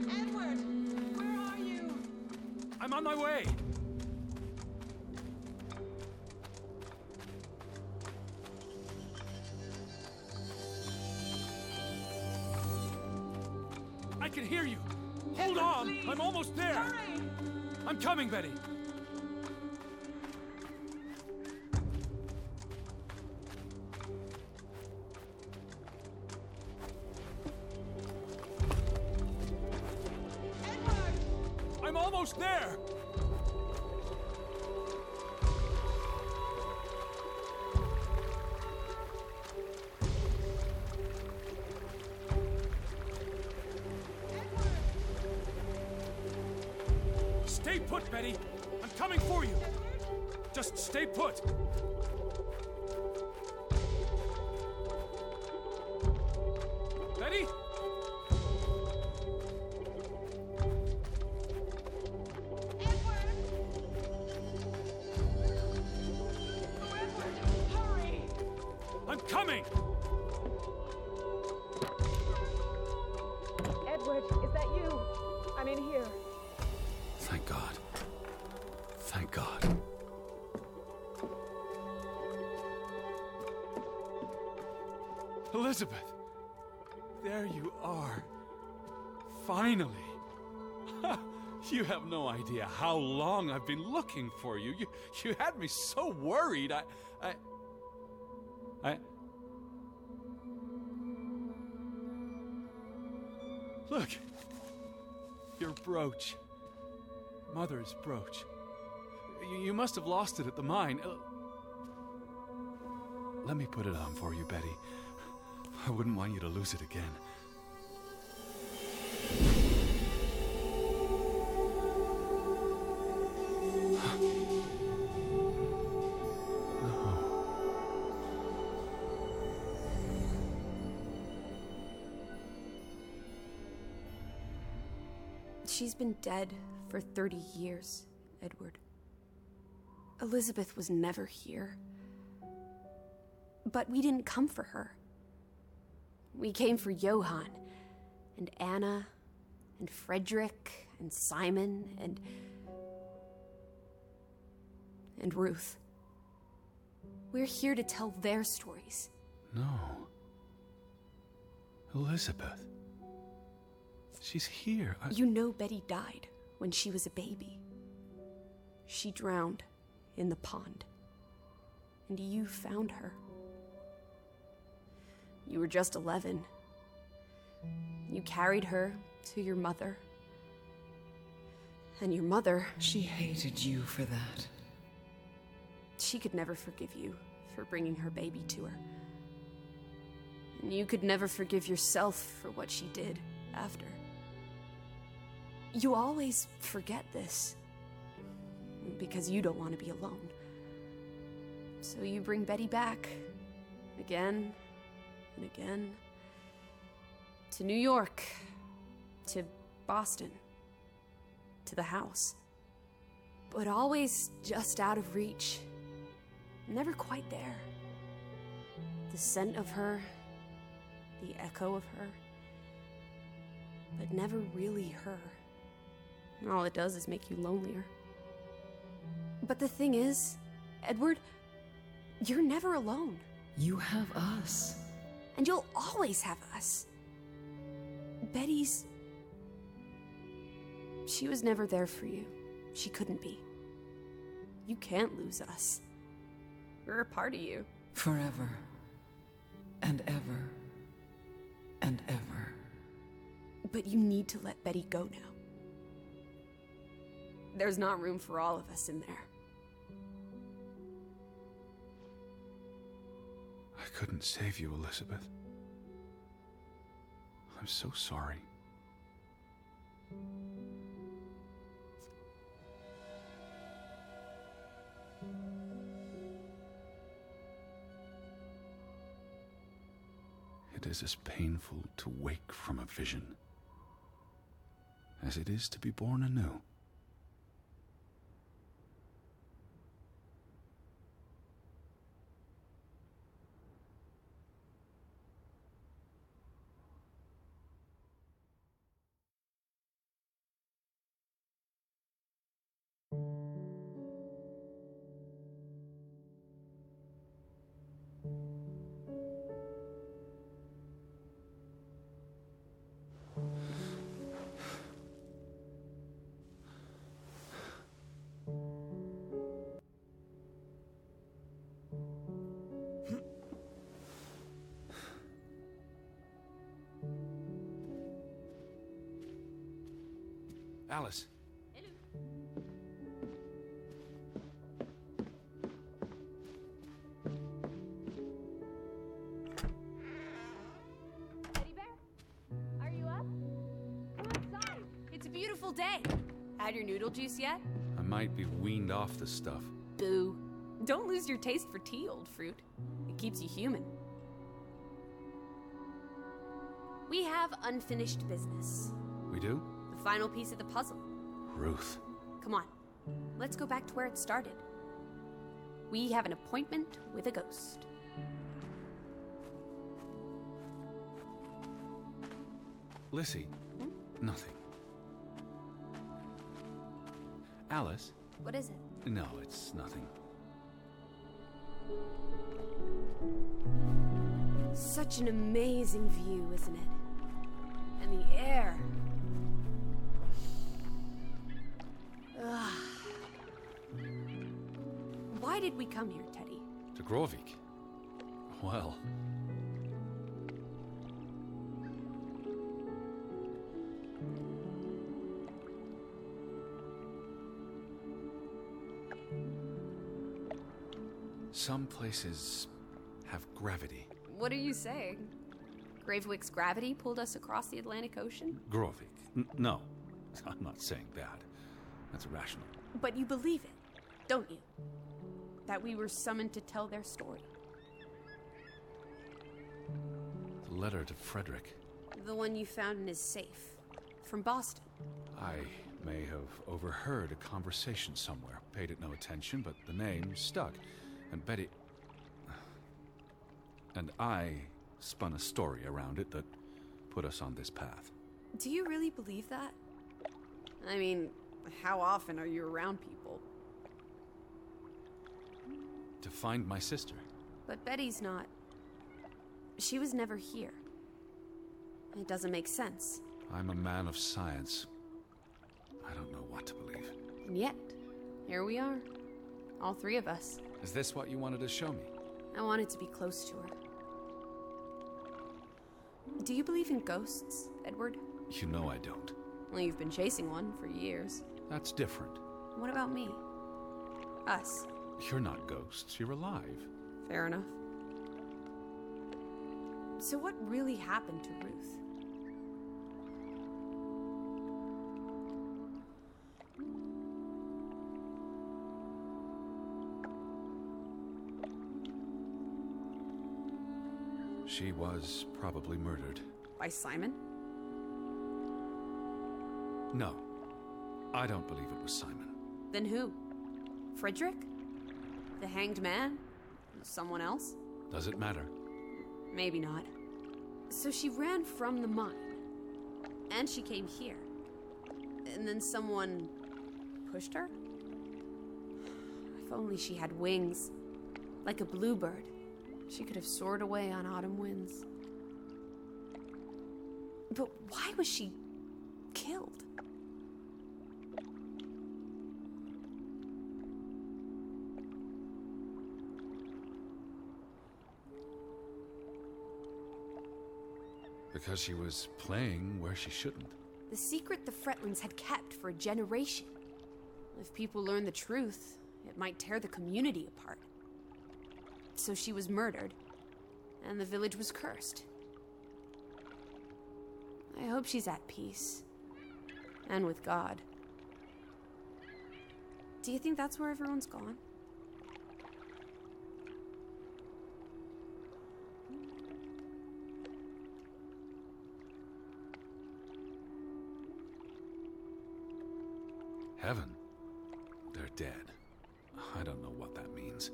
Edward! Where are you? I'm on my way. I can hear you. Hold Edward, on. please. I'm almost there. Hurry! I'm coming, Betty. Edward! I'm almost there. Stay put, Betty. I'm coming for you. Just stay put. Betty? Edward! Oh, Edward! Hurry! I'm coming. Edward, is that you? I'm in here. Thank God. Thank God. Elizabeth, there you are. Finally. You have no idea how long I've been looking for you. You had me so worried. Look. Your brooch. Mother's brooch. You must have lost it at the mine. Let me put it on for you, Betty. I wouldn't want you to lose it again. She's been dead for 30 years, Edward. Elizabeth was never here. But we didn't come for her. We came for Johann, and Anna, and Frederick, and Simon, and Ruth. We're here to tell their stories. No. Elizabeth. She's here. You know Betty died when she was a baby. She drowned in the pond. And you found her. You were just 11. You carried her to your mother. And your mother... She hated you for that. She could never forgive you for bringing her baby to her. And you could never forgive yourself for what she did after. You always forget this. Because you don't want to be alone. So you bring Betty back. Again and again. To New York. To Boston. To the house. But always just out of reach. Never quite there. The scent of her, the echo of her, but never really her. And all it does is make you lonelier. But the thing is, Edward, you're never alone. You have us. And you'll always have us. Betty's... She was never there for you. She couldn't be. You can't lose us. We're a part of you. Forever. And ever. And ever. But you need to let Betty go now. There's not room for all of us in there. I couldn't save you, Elizabeth. I'm so sorry. It is as painful to wake from a vision as it is to be born anew. Alice. Teddy bear? Are you up? Come outside. It's a beautiful day. Had your noodle juice yet? I might be weaned off the stuff. Boo. Don't lose your taste for tea, old fruit. It keeps you human. We have unfinished business. We do? The final piece of the puzzle. Ruth. Come on. Let's go back to where it started. We have an appointment with a ghost. Lissy. Nothing. Alice? What is it? No, it's nothing. Such an amazing view, isn't it? And the air. Ugh. Why did we come here, Teddy? To Grovik? Well... Some places have gravity. What are you saying? Gravewick's gravity pulled us across the Atlantic Ocean? Grovik? No, I'm not saying that. That's irrational. But you believe it, don't you? That we were summoned to tell their story. The letter to Frederick. The one you found in his safe. From Boston. I may have overheard a conversation somewhere. Paid it no attention, but the name stuck. And Betty... And I spun a story around it that put us on this path. Do you really believe that? I mean, how often are you around people? To find my sister. But Betty's not... She was never here. It doesn't make sense. I'm a man of science. I don't know what to believe. And yet, Here we are. All three of us. Is this what you wanted to show me? I wanted to be close to her. Do you believe in ghosts, Edward? You know I don't. Well, you've been chasing one for years. That's different. What about me? Us. You're not ghosts, you're alive. Fair enough. So what really happened to Ruth? She was probably murdered. By Simon? No, I don't believe it was Simon. Then who? Frederick? The hanged man? Someone else? Does it matter? Maybe not. So she ran from the mine. And she came here. And then someone pushed her? If only she had wings. Like a bluebird. She could have soared away on autumn winds. But why was she killed? Because she was playing where she shouldn't. The secret the Fretlands had kept for a generation. If people learn the truth, it might tear the community apart. So she was murdered, and the village was cursed. I hope she's at peace. And with God. Do you think that's where everyone's gone? Heaven? They're dead. I don't know what that means.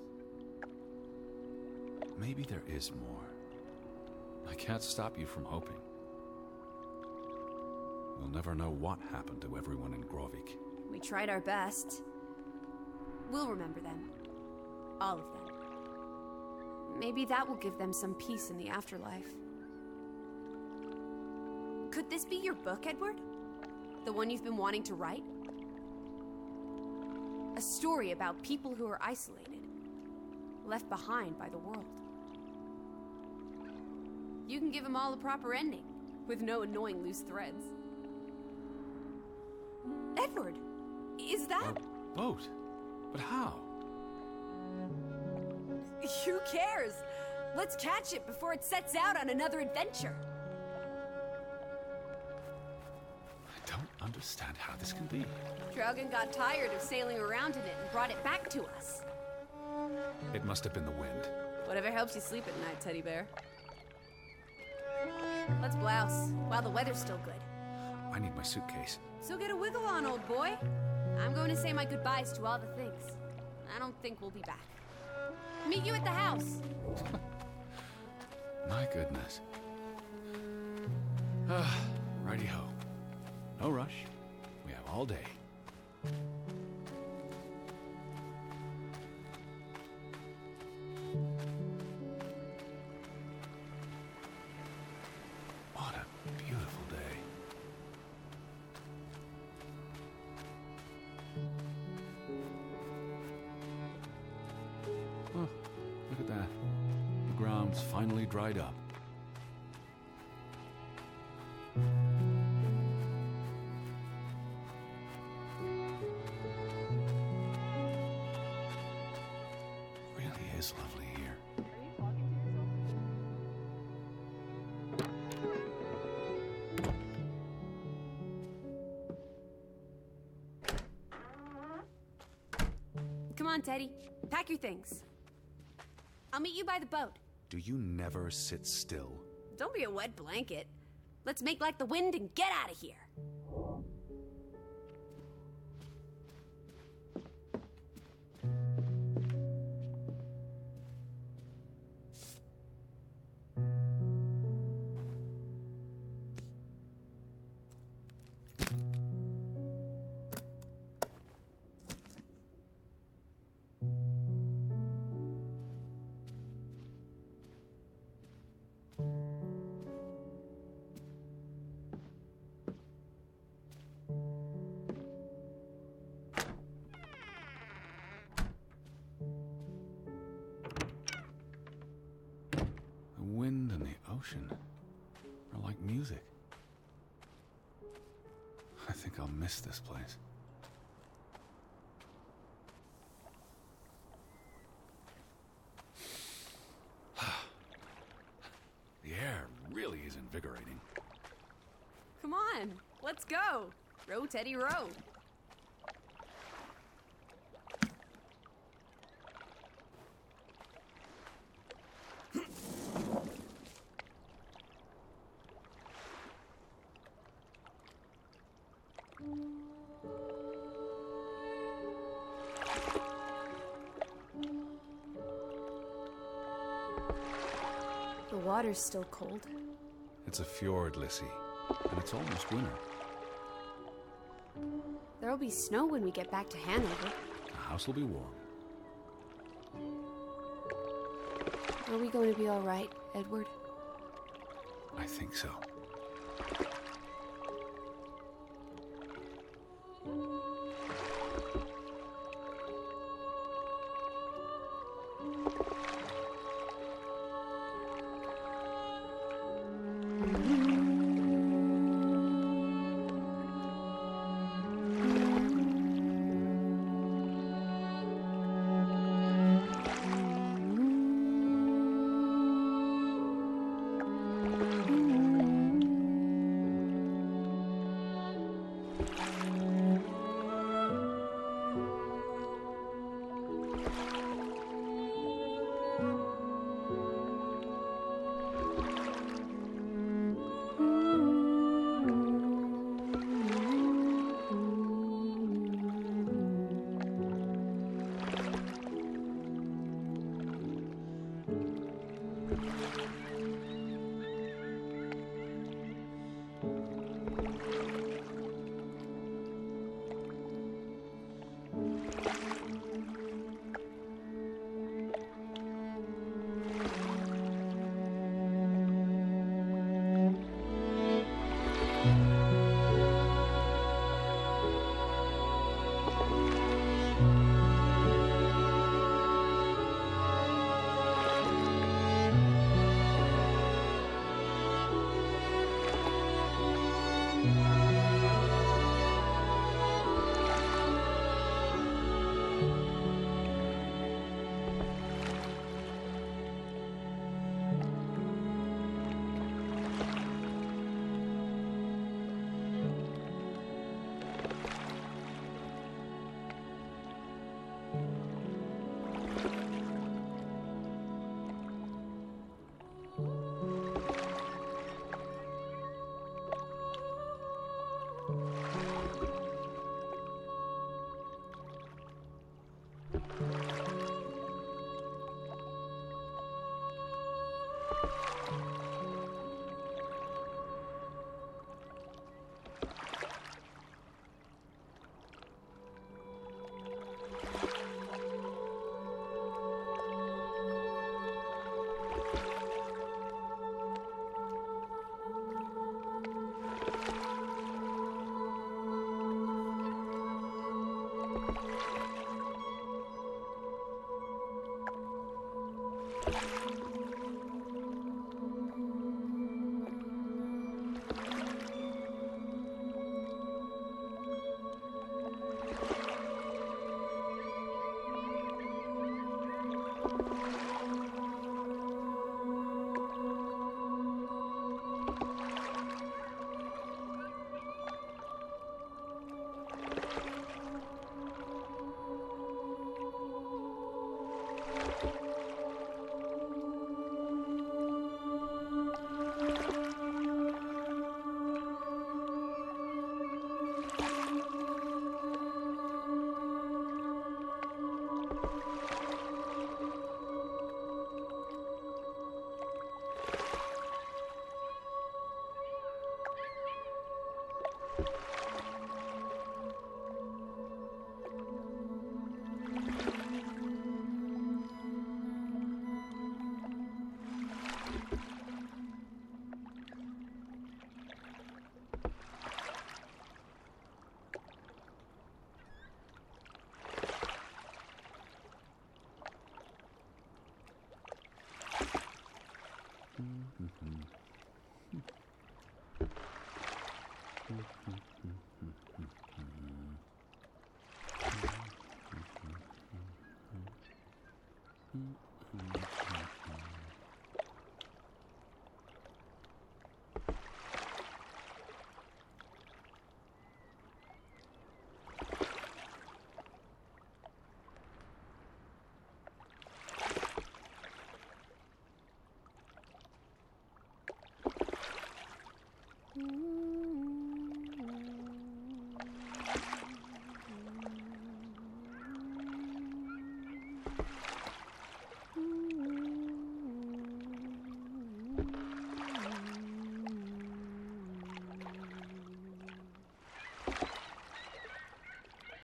Maybe there is more. I can't stop you from hoping. We'll never know what happened to everyone in Grovik. We tried our best. We'll remember them. All of them. Maybe that will give them some peace in the afterlife. Could this be your book, Edward? The one you've been wanting to write? A story about people who are isolated, left behind by the world. You can give them all a proper ending, with no annoying loose threads. Edward, is that... Our boat? But how? Who cares? Let's catch it before it sets out on another adventure. I don't understand how this can be. Draugen got tired of sailing around in it and brought it back to us. It must have been the wind. Whatever helps you sleep at night, teddy bear. Let's blouse, while the weather's still good. I need my suitcase. So get a wiggle on, old boy. I'm going to say my goodbyes to all the things. I don't think we'll be back. Meet you at the house. My goodness. Righty-ho. No rush. We have all day. What a beautiful day. Oh, look at that. The ground's finally dried up. Really is lovely here. Are you talking to yourself? Come on, Teddy. Pack your things. I'll meet you by the boat. Do you never sit still? Don't be a wet blanket. Let's make like the wind and get out of here. music. I think I'll miss this place. The air really is invigorating. Come on, let's go. Row, Teddy, row. The water's still cold. It's a fjord, Lissy, and it's almost winter. There'll be snow when we get back to Hanover. The house will be warm. Are we going to be all right, Edward? I think so.